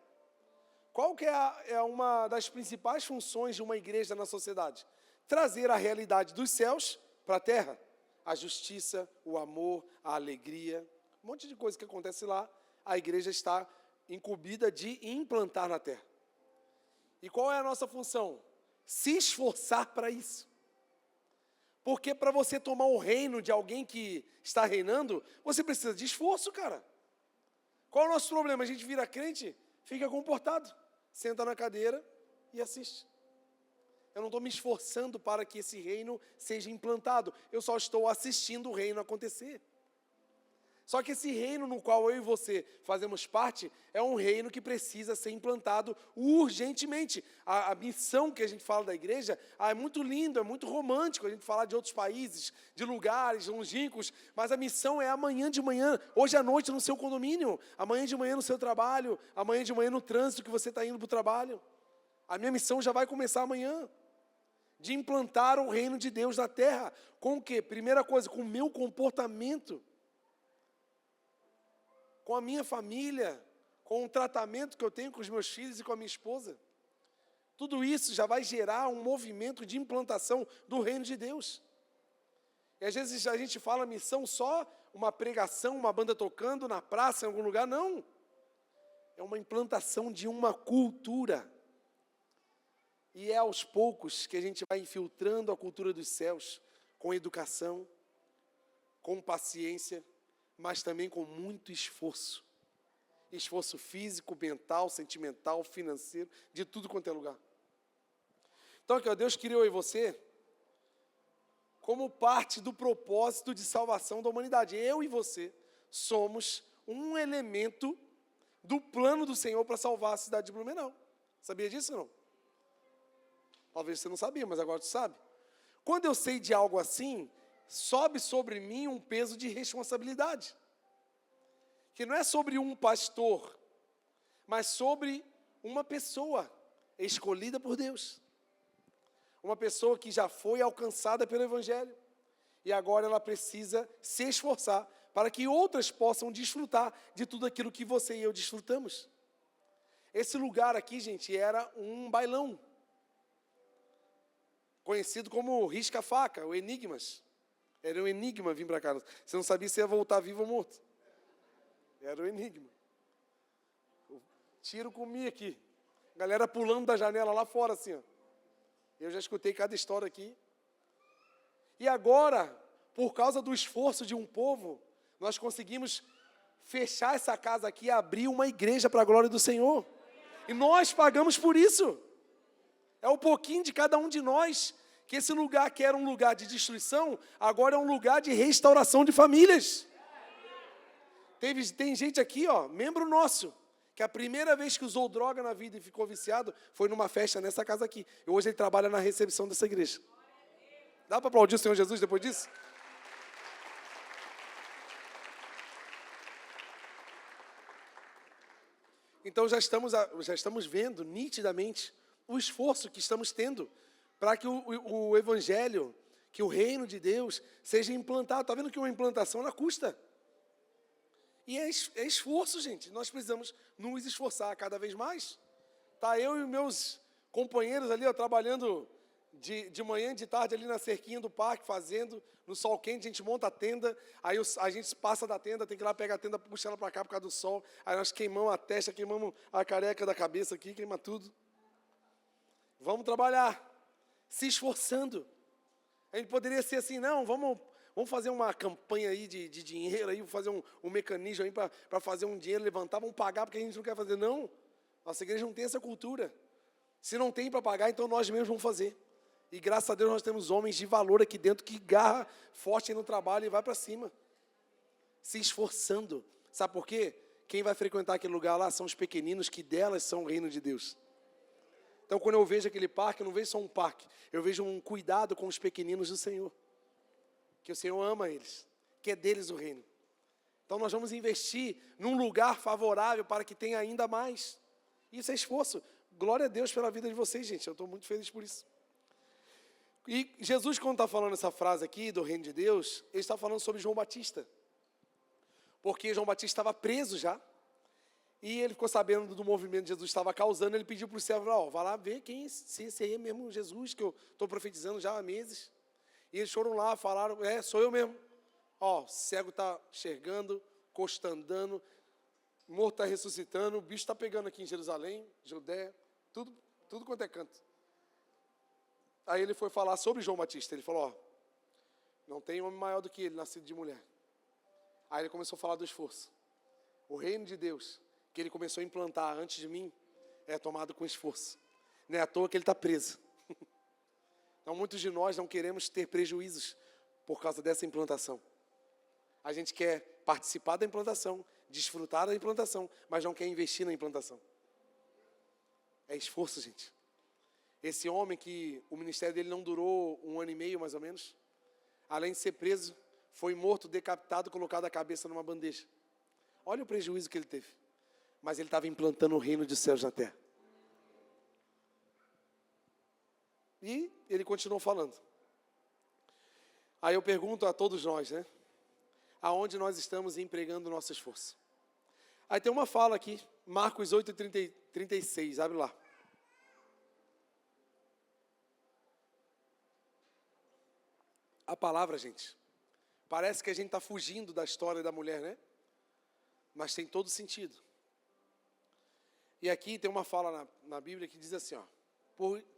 Qual que é uma das principais funções de uma igreja na sociedade? Trazer a realidade dos céus para a terra. A justiça, o amor, a alegria, um monte de coisa que acontece lá, a igreja está incumbida de implantar na terra. E qual é a nossa função? Se esforçar para isso. Porque para você tomar o reino de alguém que está reinando, você precisa de esforço, cara. Qual é o nosso problema? A gente vira crente, fica comportado, senta na cadeira e assiste. Eu não estou me esforçando para que esse reino seja implantado. Eu só estou assistindo o reino acontecer. Só que esse reino no qual eu e você fazemos parte é um reino que precisa ser implantado urgentemente. A missão que a gente fala da igreja é muito lindo, é muito romântico a gente falar de outros países, de lugares longínquos, mas a missão é amanhã de manhã, hoje à noite no seu condomínio, amanhã de manhã no seu trabalho, amanhã de manhã no trânsito que você está indo para o trabalho. A minha missão já vai começar amanhã, de implantar o reino de Deus na terra. Com o quê? Primeira coisa, com o meu comportamento, com a minha família, com o tratamento que eu tenho com os meus filhos e com a minha esposa. Tudo isso já vai gerar um movimento de implantação do reino de Deus. E às vezes a gente fala missão só uma pregação, uma banda tocando na praça, em algum lugar. Não. É uma implantação de uma cultura. E é aos poucos que a gente vai infiltrando a cultura dos céus, com educação, com paciência, mas também com muito esforço. esforço físico, mental, sentimental, financeiro, de tudo quanto é lugar. Então, aqui, ó, Deus criou eu e você como parte do propósito de salvação da humanidade. Eu e você somos um elemento do plano do Senhor para salvar a cidade de Blumenau. Sabia disso ou não? Talvez você não sabia, mas agora tu sabe. Quando eu sei de algo assim, sobe sobre mim um peso de responsabilidade. Que não é sobre um pastor, mas sobre uma pessoa escolhida por Deus. Uma pessoa que já foi alcançada pelo Evangelho. E agora ela precisa se esforçar para que outras possam desfrutar de tudo aquilo que você e eu desfrutamos. Esse lugar aqui, gente, era um bailão. Conhecido como risca-faca, o Enigmas. Era um enigma vir para cá. Você não sabia se ia voltar vivo ou morto. Era um enigma. O tiro comia aqui. Galera pulando da janela lá fora, assim, ó. Eu já escutei cada história aqui. E agora, por causa do esforço de um povo, nós conseguimos fechar essa casa aqui e abrir uma igreja para a glória do Senhor. E nós pagamos por isso. É um pouquinho de cada um de nós, que esse lugar que era um lugar de destruição, agora é um lugar de restauração de famílias. Tem gente aqui, ó, membro nosso, que a primeira vez que usou droga na vida e ficou viciado, foi numa festa nessa casa aqui. E hoje ele trabalha na recepção dessa igreja. Dá para aplaudir o Senhor Jesus depois disso? Então já estamos vendo nitidamente o esforço que estamos tendo para que o Evangelho, que o reino de Deus seja implantado. Está vendo que uma implantação ela custa? E é esforço, gente. Nós precisamos nos esforçar cada vez mais. Tá eu e meus companheiros ali, ó, trabalhando de manhã e de tarde ali na cerquinha do parque, fazendo, no sol quente, a gente monta a tenda, aí a gente passa da tenda, tem que ir lá pegar a tenda, puxar ela para cá por causa do sol, aí nós queimamos a testa, queimamos a careca da cabeça aqui, queima tudo. Vamos trabalhar, se esforçando. A gente poderia ser assim, não, vamos fazer uma campanha aí de dinheiro, aí, fazer um mecanismo aí para fazer um dinheiro, levantar, vamos pagar porque a gente não quer fazer. Não, nossa igreja não tem essa cultura. Se não tem para pagar, então nós mesmos vamos fazer. E graças a Deus nós temos homens de valor aqui dentro que garra forte no trabalho e vai para cima. Se esforçando. Sabe por quê? Quem vai frequentar aquele lugar lá são os pequeninos que delas são o reino de Deus. Então quando eu vejo aquele parque, eu não vejo só um parque. Eu vejo um cuidado com os pequeninos do Senhor. Que o Senhor ama eles. Que é deles o reino. Então nós vamos investir num lugar favorável para que tenha ainda mais. Isso é esforço. Glória a Deus pela vida de vocês, gente. Eu estou muito feliz por isso. E Jesus, quando está falando essa frase aqui do reino de Deus, ele está falando sobre João Batista. Porque João Batista estava preso já. E ele ficou sabendo do movimento que Jesus estava causando. Ele pediu para o servo, ó, vai lá ver se esse aí é mesmo Jesus, que eu estou profetizando já há meses. E eles foram lá, falaram, sou eu mesmo. Ó, cego está enxergando, coxo está andando, morto está ressuscitando, o bicho está pegando aqui em Jerusalém, Judéia, tudo quanto é canto. Aí ele foi falar sobre João Batista. Ele falou, ó, não tem homem maior do que ele, nascido de mulher. Aí ele começou a falar do esforço. O reino de Deus, que ele começou a implantar antes de mim, é tomado com esforço. Não é à toa que ele está preso. Então, muitos de nós não queremos ter prejuízos por causa dessa implantação. A gente quer participar da implantação, desfrutar da implantação, mas não quer investir na implantação. É esforço, gente. Esse homem que o ministério dele não durou 1 ano e meio, mais ou menos, além de ser preso, foi morto, decapitado, colocado a cabeça numa bandeja. Olha o prejuízo que ele teve. Mas ele estava implantando o reino dos céus na terra. E ele continuou falando. Aí eu pergunto a todos nós, né? Aonde nós estamos empregando o nosso esforço? Aí tem uma fala aqui, Marcos 8, 36, abre lá. A palavra, gente, parece que a gente está fugindo da história da mulher, né? Mas tem todo sentido. E aqui tem uma fala na Bíblia que diz assim, ó,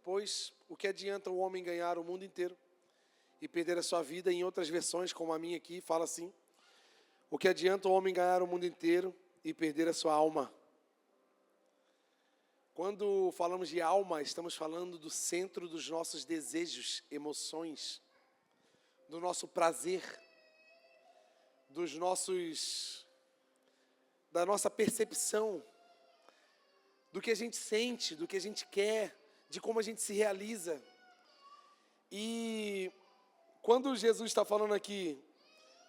pois o que adianta o homem ganhar o mundo inteiro e perder a sua vida? Em outras versões, como a minha aqui, fala assim, o que adianta o homem ganhar o mundo inteiro e perder a sua alma. Quando falamos de alma, estamos falando do centro dos nossos desejos, emoções, do nosso prazer, da nossa percepção, do que a gente sente, do que a gente quer, de como a gente se realiza. E quando Jesus está falando aqui,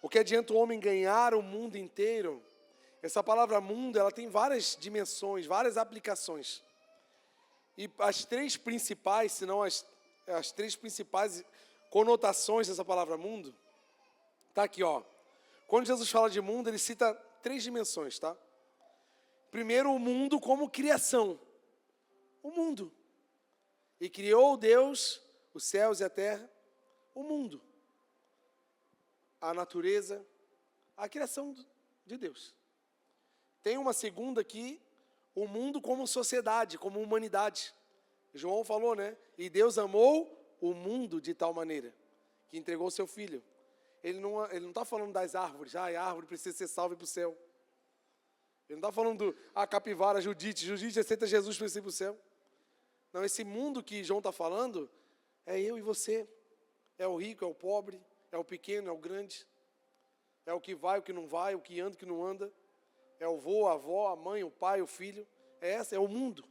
o que adianta o homem ganhar o mundo inteiro, essa palavra mundo, ela tem várias dimensões, várias aplicações. E as três principais, se não as três principais conotações dessa palavra mundo, tá aqui, ó. Quando Jesus fala de mundo, ele cita três dimensões, tá? Primeiro, o mundo como criação. O mundo. E criou Deus os céus e a terra, o mundo. A natureza, a criação de Deus. Tem uma segunda aqui, o mundo como sociedade, como humanidade. João falou, né? E Deus amou o mundo de tal maneira que entregou seu filho. Ele não está falando das árvores. A árvore precisa ser salva para o céu. Ele não está falando a capivara, Judite aceita Jesus para ir para o céu. Não, esse mundo que João está falando é eu e você. É o rico, é o pobre, é o pequeno, é o grande. É o que vai, o que não vai, o que anda, o que não anda. É o vô, a avó, a mãe, o pai, o filho. É o mundo.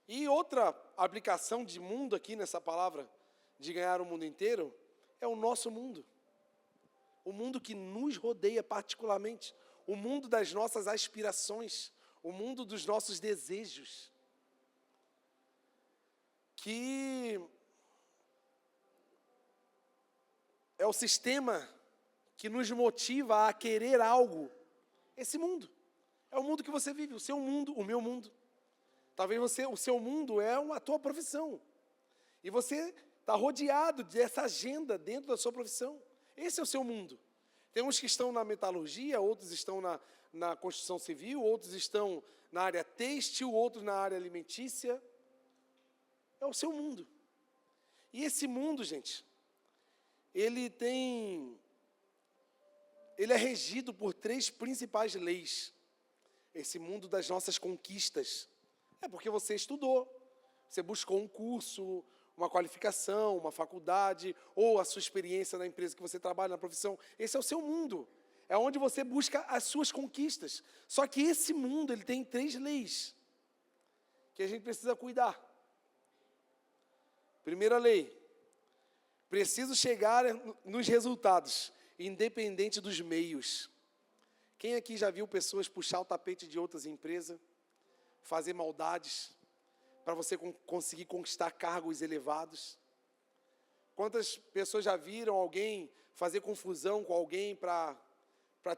E outra aplicação de mundo aqui nessa palavra, de ganhar o mundo inteiro, é o nosso mundo. O mundo que nos rodeia particularmente. O mundo das nossas aspirações. O mundo dos nossos desejos. Que é o sistema que nos motiva a querer algo. Esse mundo. É o mundo que você vive, o seu mundo, o meu mundo. Talvez o seu mundo é a tua profissão. E você está rodeado dessa agenda dentro da sua profissão. Esse é o seu mundo. Tem uns que estão na metalurgia, outros estão na construção civil, outros estão na área têxtil, outros na área alimentícia. É o seu mundo. E esse mundo, gente, ele é regido por três principais leis. Esse mundo das nossas conquistas. É porque você estudou, você buscou um curso, uma qualificação, uma faculdade, ou a sua experiência na empresa que você trabalha, na profissão. Esse é o seu mundo. É onde você busca as suas conquistas. Só que esse mundo, ele tem três leis que a gente precisa cuidar. Primeira lei, preciso chegar nos resultados, independente dos meios. Quem aqui já viu pessoas puxar o tapete de outras empresas, fazer maldades, para você conseguir conquistar cargos elevados? Quantas pessoas já viram alguém fazer confusão com alguém para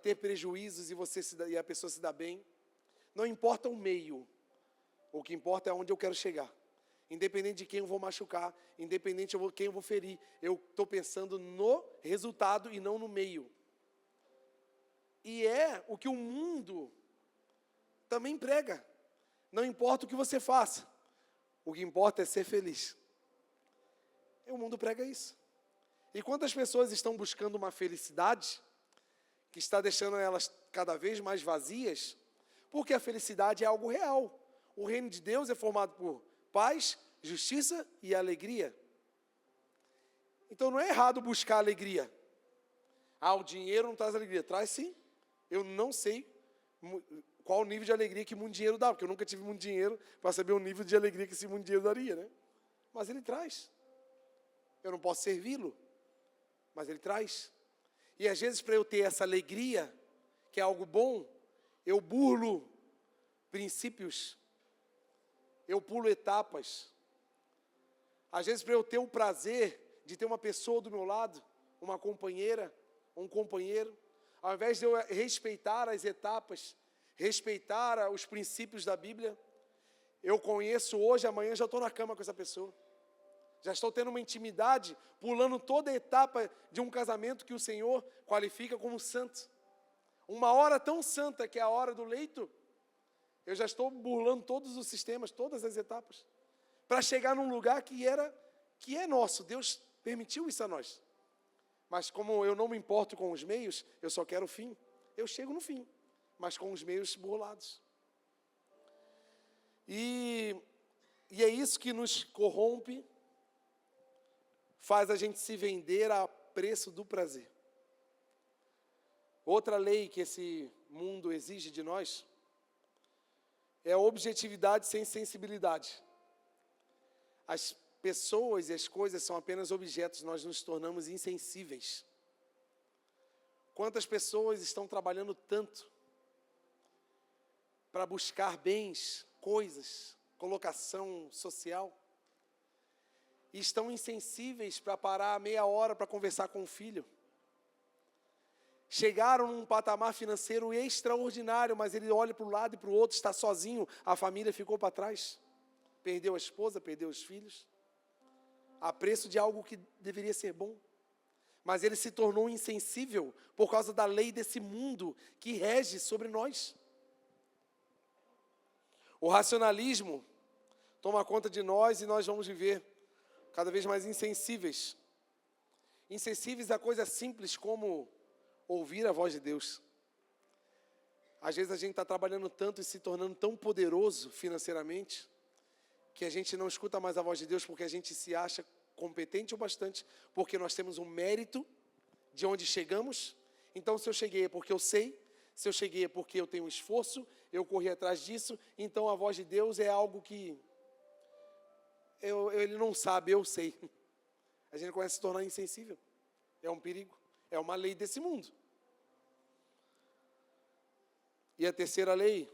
ter prejuízos e a pessoa se dá bem? Não importa o meio, o que importa é onde eu quero chegar. Independente de quem eu vou machucar, independente de quem eu vou ferir, eu estou pensando no resultado e não no meio. E é o que o mundo também prega. Não importa o que você faça, o que importa é ser feliz. E o mundo prega isso. E quantas pessoas estão buscando uma felicidade que está deixando elas cada vez mais vazias, porque a felicidade é algo real. O reino de Deus é formado por paz, justiça e alegria. Então não é errado buscar alegria. O dinheiro não traz alegria. Traz sim. Eu não sei qual o nível de alegria que muito dinheiro dá, porque eu nunca tive muito dinheiro para saber o nível de alegria que esse muito dinheiro daria, né? Mas ele traz. Eu não posso servi-lo, mas ele traz. E às vezes, para eu ter essa alegria, que é algo bom, eu burlo princípios, eu pulo etapas. Às vezes, para eu ter o prazer de ter uma pessoa do meu lado, uma companheira, um companheiro, ao invés de eu respeitar as etapas, respeitar os princípios da Bíblia, eu conheço hoje, amanhã já estou na cama com essa pessoa. Já estou tendo uma intimidade, pulando toda a etapa de um casamento que o Senhor qualifica como santo. Uma hora tão santa que é a hora do leito, eu já estou burlando todos os sistemas, todas as etapas, para chegar num lugar que é nosso. Deus permitiu isso a nós. Mas como eu não me importo com os meios, eu só quero o fim. Eu chego no fim. mas com os meios burlados. E é isso que nos corrompe, faz a gente se vender a preço do prazer. Outra lei que esse mundo exige de nós é a objetividade sem sensibilidade. As pessoas e as coisas são apenas objetos, nós nos tornamos insensíveis. Quantas pessoas estão trabalhando tanto para buscar bens, coisas, colocação social, e estão insensíveis para parar meia hora para conversar com o filho. Chegaram num patamar financeiro extraordinário, mas ele olha para um lado e para o outro, está sozinho, a família ficou para trás. Perdeu a esposa, perdeu os filhos, a preço de algo que deveria ser bom. Mas ele se tornou insensível por causa da lei desse mundo que rege sobre nós. O racionalismo toma conta de nós e nós vamos viver cada vez mais insensíveis. Insensíveis a coisas simples como ouvir a voz de Deus. Às vezes a gente está trabalhando tanto e se tornando tão poderoso financeiramente, que a gente não escuta mais a voz de Deus porque a gente se acha competente o bastante, porque nós temos um mérito de onde chegamos. Então, se eu cheguei é porque eu sei, se eu cheguei é porque eu tenho esforço, eu corri atrás disso, então a voz de Deus é algo que ele não sabe, eu sei. A gente começa a se tornar insensível. É um perigo, é uma lei desse mundo. E a terceira lei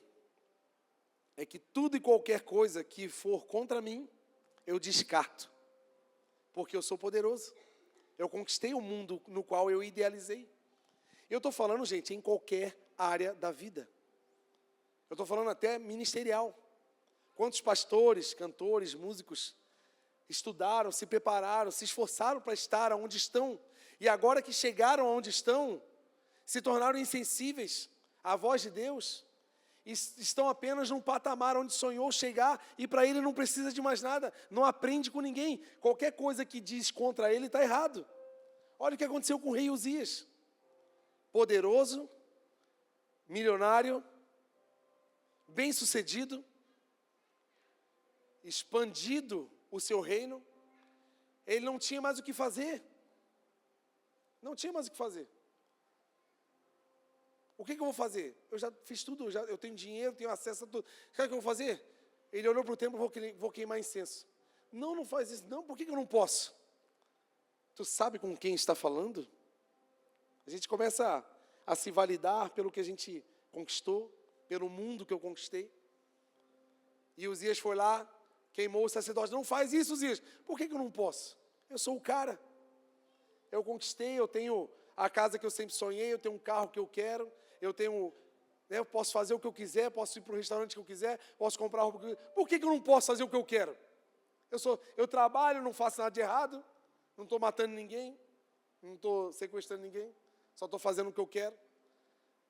é que tudo e qualquer coisa que for contra mim, eu descarto. Porque eu sou poderoso. Eu conquistei o mundo no qual eu idealizei. Eu estou falando, gente, em qualquer área da vida. Eu estou falando até ministerial. Quantos pastores, cantores, músicos estudaram, se prepararam, se esforçaram para estar onde estão. E agora que chegaram aonde estão, se tornaram insensíveis à voz de Deus. E estão apenas num patamar onde sonhou chegar e para ele não precisa de mais nada, não aprende com ninguém. Qualquer coisa que diz contra ele está errado. Olha o que aconteceu com o rei Uzias. Poderoso, milionário, bem-sucedido, expandido o seu reino, ele não tinha mais o que fazer. Não tinha mais o que fazer. O que eu vou fazer? Eu já fiz tudo, eu tenho dinheiro, tenho acesso a tudo. Sabe o que eu vou fazer? Ele olhou para o templo, vou queimar incenso. Não faz isso. Não, por que eu não posso? Tu sabe com quem está falando? A gente começa a se validar pelo que a gente conquistou, pelo mundo que eu conquistei. E Uzias foi lá, queimou o sacerdote. Não faz isso, Uzias. Por que eu não posso? Eu sou o cara. Eu conquistei, eu tenho a casa que eu sempre sonhei, eu tenho um carro que eu quero, eu posso fazer o que eu quiser, posso ir para o restaurante que eu quiser, posso comprar roupa que eu quiser. Por que eu não posso fazer o que eu quero? Eu trabalho, não faço nada de errado, não estou matando ninguém, não estou sequestrando ninguém, só estou fazendo o que eu quero.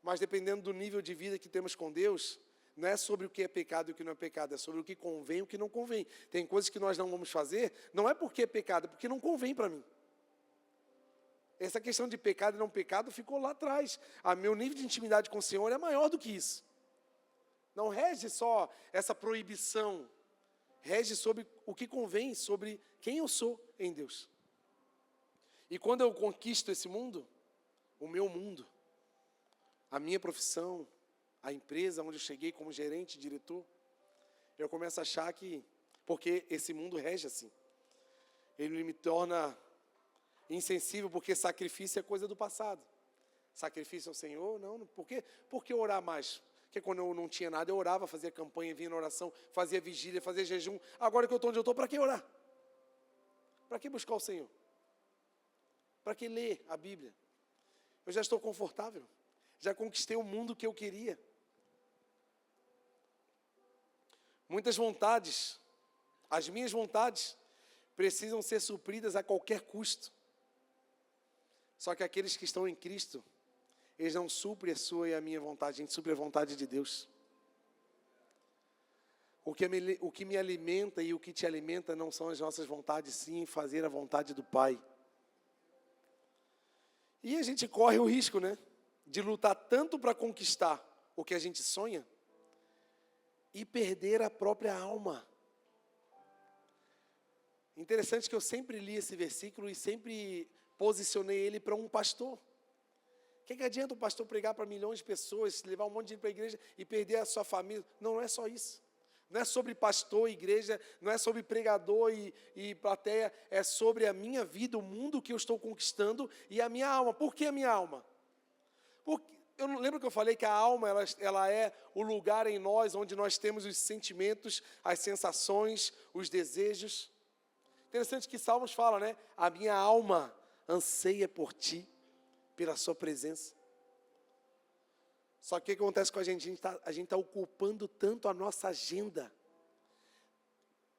Mas dependendo do nível de vida que temos com Deus, não é sobre o que é pecado e o que não é pecado, é sobre o que convém e o que não convém. Tem coisas que nós não vamos fazer, não é porque é pecado, é porque não convém para mim. Essa questão de pecado e não pecado ficou lá atrás. Meu nível de intimidade com o Senhor é maior do que isso. Não rege só essa proibição, rege sobre o que convém, sobre quem eu sou em Deus. E quando eu conquisto esse mundo, o meu mundo, a minha profissão, a empresa onde eu cheguei como gerente, diretor, eu começo a achar que, porque esse mundo rege assim, ele me torna insensível, porque sacrifício é coisa do passado. Sacrifício ao Senhor, não. Por que orar mais? Porque quando eu não tinha nada, eu orava, fazia campanha, vinha na oração, fazia vigília, fazia jejum. Agora que eu estou onde eu estou, para que orar? Para que buscar o Senhor? Para que ler a Bíblia? Eu já estou confortável. Já conquistei o mundo que eu queria. Muitas vontades, as minhas vontades, precisam ser supridas a qualquer custo. Só que aqueles que estão em Cristo, eles não suprem a sua e a minha vontade, a gente supre a vontade de Deus. O que me alimenta e o que te alimenta não são as nossas vontades, sim fazer a vontade do Pai. E a gente corre o risco, de lutar tanto para conquistar o que a gente sonha e perder a própria alma. Interessante que eu sempre li esse versículo e sempre posicionei ele para um pastor. O que adianta o pastor pregar para milhões de pessoas, levar um monte de gente para a igreja e perder a sua família? Não, não é só isso. Não é sobre pastor, igreja, não é sobre pregador e plateia, é sobre a minha vida, o mundo que eu estou conquistando e a minha alma. Por que a minha alma? Porque eu não lembro que eu falei que a alma ela é o lugar em nós onde nós temos os sentimentos, as sensações, os desejos. Interessante que Salmos fala, né? A minha alma anseia por ti, pela sua presença. Só que o que acontece com a gente? A gente está ocupando tanto a nossa agenda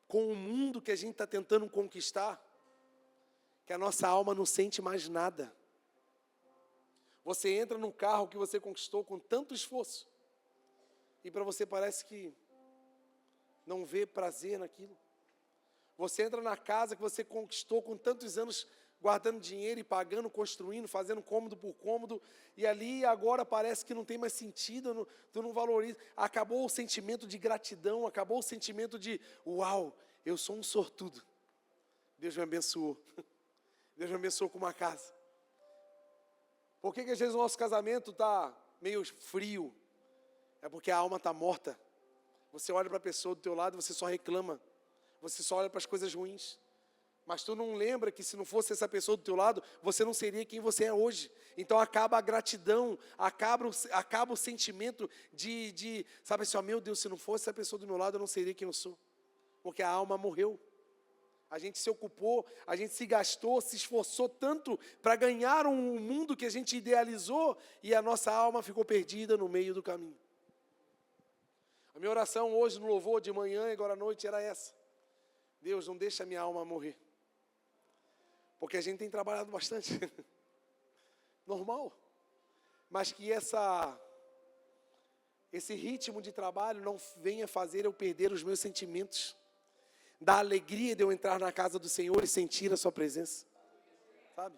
com o mundo que a gente está tentando conquistar, que a nossa alma não sente mais nada. Você entra num carro que você conquistou com tanto esforço, e para você parece que não vê prazer naquilo. Você entra na casa que você conquistou com tantos anos, guardando dinheiro e pagando, construindo, fazendo cômodo por cômodo, e ali agora parece que não tem mais sentido, tu não valoriza. Acabou o sentimento de gratidão, acabou o sentimento de, uau, eu sou um sortudo. Deus me abençoou. Deus me abençoou com uma casa. Por que às vezes o nosso casamento está meio frio? É porque a alma está morta. Você olha para a pessoa do teu lado e você só reclama. Você só olha para as coisas ruins. Mas tu não lembra que se não fosse essa pessoa do teu lado, você não seria quem você é hoje. Então acaba a gratidão, acaba o sentimento de sabe assim, ó, meu Deus, se não fosse essa pessoa do meu lado, eu não seria quem eu sou. Porque a alma morreu. A gente se ocupou, a gente se gastou, se esforçou tanto para ganhar um mundo que a gente idealizou e a nossa alma ficou perdida no meio do caminho. A minha oração hoje no louvor de manhã e agora à noite era essa. Deus, não deixa a minha alma morrer. Porque a gente tem trabalhado bastante. Normal. Mas que esse ritmo de trabalho não venha fazer eu perder os meus sentimentos. Da alegria de eu entrar na casa do Senhor e sentir a sua presença. Sabe?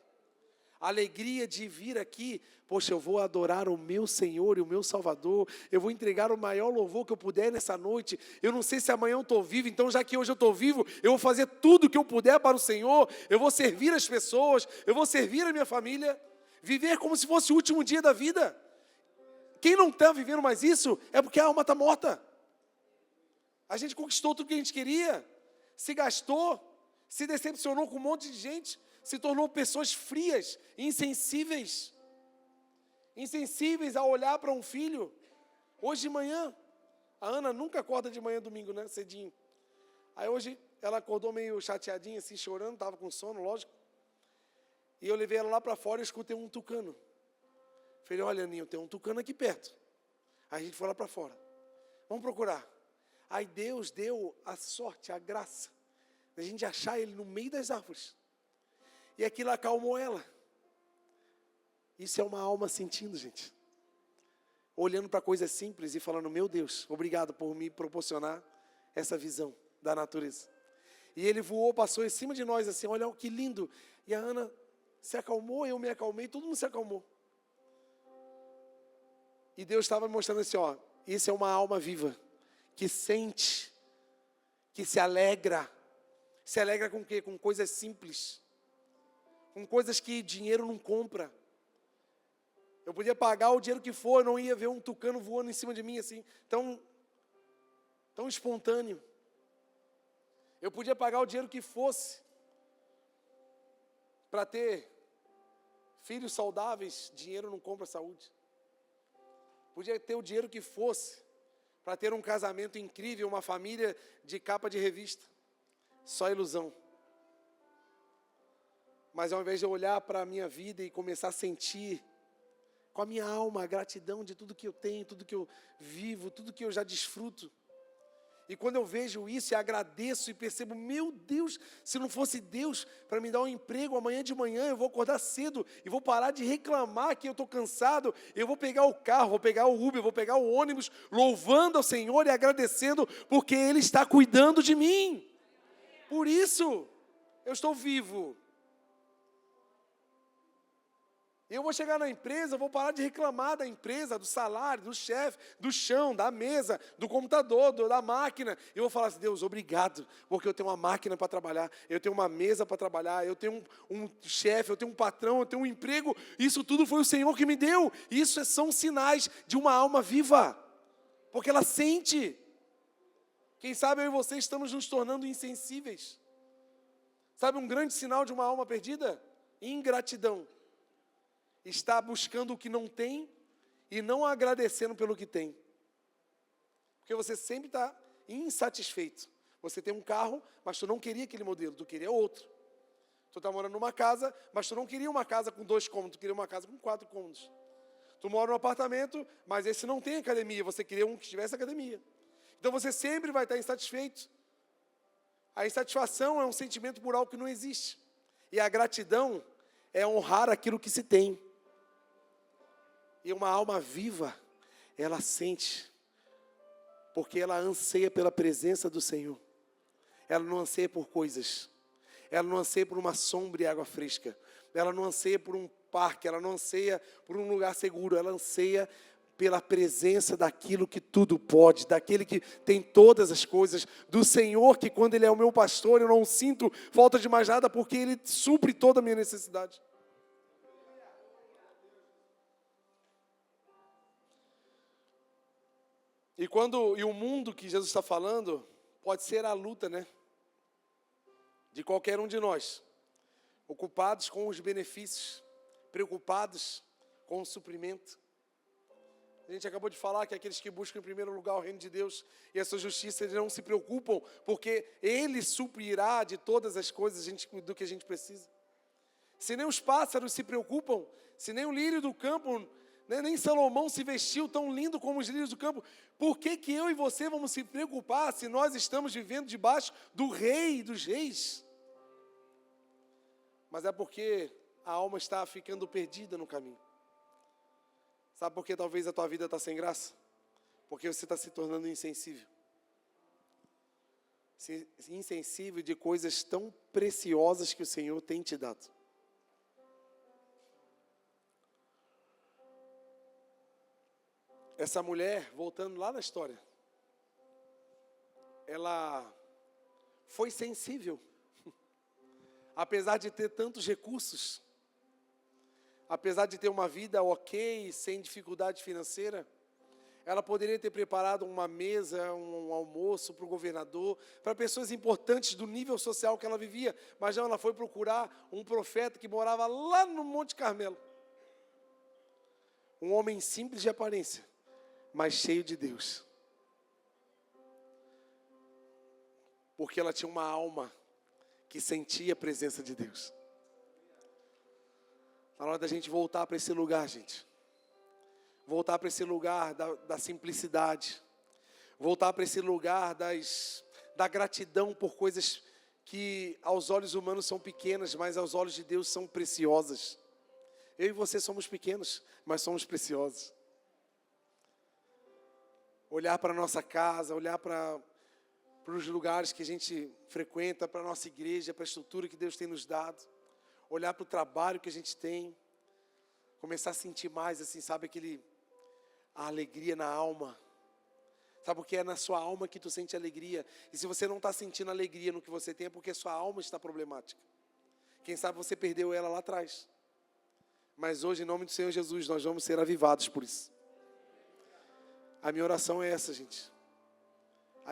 A alegria de vir aqui, poxa, eu vou adorar o meu Senhor e o meu Salvador, eu vou entregar o maior louvor que eu puder nessa noite, eu não sei se amanhã eu estou vivo, então já que hoje eu estou vivo, eu vou fazer tudo o que eu puder para o Senhor, eu vou servir as pessoas, eu vou servir a minha família, viver como se fosse o último dia da vida. Quem não está vivendo mais isso, é porque a alma está morta. A gente conquistou tudo que a gente queria, se gastou, se decepcionou com um monte de gente, se tornou pessoas frias, insensíveis a olhar para um filho. Hoje de manhã, a Ana nunca acorda de manhã domingo, né, cedinho. Aí hoje ela acordou meio chateadinha, assim, chorando, estava com sono, lógico. E eu levei ela lá para fora e escutei um tucano. Falei, olha, Aninho, tem um tucano aqui perto. Aí a gente foi lá para fora. Vamos procurar. Aí Deus deu a sorte, a graça, da gente achar ele no meio das árvores. E aquilo acalmou ela. Isso é uma alma sentindo, gente. Olhando para coisas simples e falando, meu Deus, obrigado por me proporcionar essa visão da natureza. E ele voou, passou em cima de nós assim, olha que lindo. E a Ana se acalmou, eu me acalmei, todo mundo se acalmou. E Deus estava me mostrando assim, ó, isso é uma alma viva, que sente, que se alegra. Se alegra com o quê? Com coisas simples. Com coisas que dinheiro não compra. Eu podia pagar o dinheiro que for, eu não ia ver um tucano voando em cima de mim assim, tão espontâneo. Eu podia pagar o dinheiro que fosse para ter filhos saudáveis, dinheiro não compra saúde. Podia ter o dinheiro que fosse para ter um casamento incrível, uma família de capa de revista. Só ilusão. Mas ao invés de eu olhar para a minha vida e começar a sentir com a minha alma a gratidão de tudo que eu tenho, tudo que eu vivo, tudo que eu já desfruto. E quando eu vejo isso e agradeço e percebo, meu Deus, se não fosse Deus para me dar um emprego amanhã de manhã, eu vou acordar cedo e vou parar de reclamar que eu estou cansado, eu vou pegar o carro, vou pegar o Uber, vou pegar o ônibus, louvando ao Senhor e agradecendo, porque Ele está cuidando de mim. Por isso, eu estou vivo. Eu vou chegar na empresa, eu vou parar de reclamar da empresa, do salário, do chefe, do chão, da mesa, do computador, da máquina. Eu vou falar assim, Deus, obrigado, porque eu tenho uma máquina para trabalhar, eu tenho uma mesa para trabalhar, eu tenho um chefe, eu tenho um patrão, eu tenho um emprego. Isso tudo foi o Senhor que me deu. Isso são sinais de uma alma viva, porque ela sente. Quem sabe eu e você estamos nos tornando insensíveis. Sabe um grande sinal de uma alma perdida? Ingratidão. Está buscando o que não tem e não agradecendo pelo que tem. Porque você sempre está insatisfeito. Você tem um carro, mas tu não queria aquele modelo, tu queria outro. Tu está morando numa casa, mas tu não queria uma casa com 2 cômodos, tu queria uma casa com 4 cômodos. Tu mora num apartamento, mas esse não tem academia, você queria um que tivesse academia. Então você sempre vai estar insatisfeito. A insatisfação é um sentimento por algo que não existe. E a gratidão é honrar aquilo que se tem. E uma alma viva, ela sente, porque ela anseia pela presença do Senhor. Ela não anseia por coisas. Ela não anseia por uma sombra e água fresca. Ela não anseia por um parque, ela não anseia por um lugar seguro. Ela anseia pela presença daquilo que tudo pode, daquele que tem todas as coisas, do Senhor que quando Ele é o meu pastor, eu não sinto falta de mais nada, porque Ele supre toda a minha necessidade. E o mundo que Jesus está falando pode ser a luta, né? De qualquer um de nós, ocupados com os benefícios, preocupados com o suprimento. A gente acabou de falar que aqueles que buscam em primeiro lugar o reino de Deus e a sua justiça, eles não se preocupam, porque Ele suprirá de todas as coisas do que a gente precisa. Se nem os pássaros se preocupam, se nem o lírio do campo, nem Salomão se vestiu tão lindo como os lírios do campo, por que que eu e você vamos se preocupar se nós estamos vivendo debaixo do Rei dos Reis? Mas é porque a alma está ficando perdida no caminho. Sabe por que talvez a tua vida está sem graça? Porque você está se tornando insensível. Insensível de coisas tão preciosas que o Senhor tem te dado. Essa mulher, voltando lá na história, ela foi sensível. Apesar de ter tantos recursos, apesar de ter uma vida ok, sem dificuldade financeira, ela poderia ter preparado uma mesa, um almoço para o governador, para pessoas importantes do nível social que ela vivia, mas não, ela foi procurar um profeta que morava lá no Monte Carmelo. Um homem simples de aparência, mas cheio de Deus. Porque ela tinha uma alma que sentia a presença de Deus. Na hora da gente voltar para esse lugar, gente. Voltar para esse lugar da simplicidade. Voltar para esse lugar da gratidão por coisas que aos olhos humanos são pequenas, mas aos olhos de Deus são preciosas. Eu e você somos pequenos, mas somos preciosos. Olhar para a nossa casa, olhar para os lugares que a gente frequenta, para a nossa igreja, para a estrutura que Deus tem nos dado. Olhar para o trabalho que a gente tem. Começar a sentir mais, assim, sabe, a alegria na alma. Sabe o que é na sua alma que tu sente alegria? E se você não está sentindo alegria no que você tem, é porque sua alma está problemática. Quem sabe você perdeu ela lá atrás. Mas hoje, em nome do Senhor Jesus, nós vamos ser avivados por isso. A minha oração é essa, gente.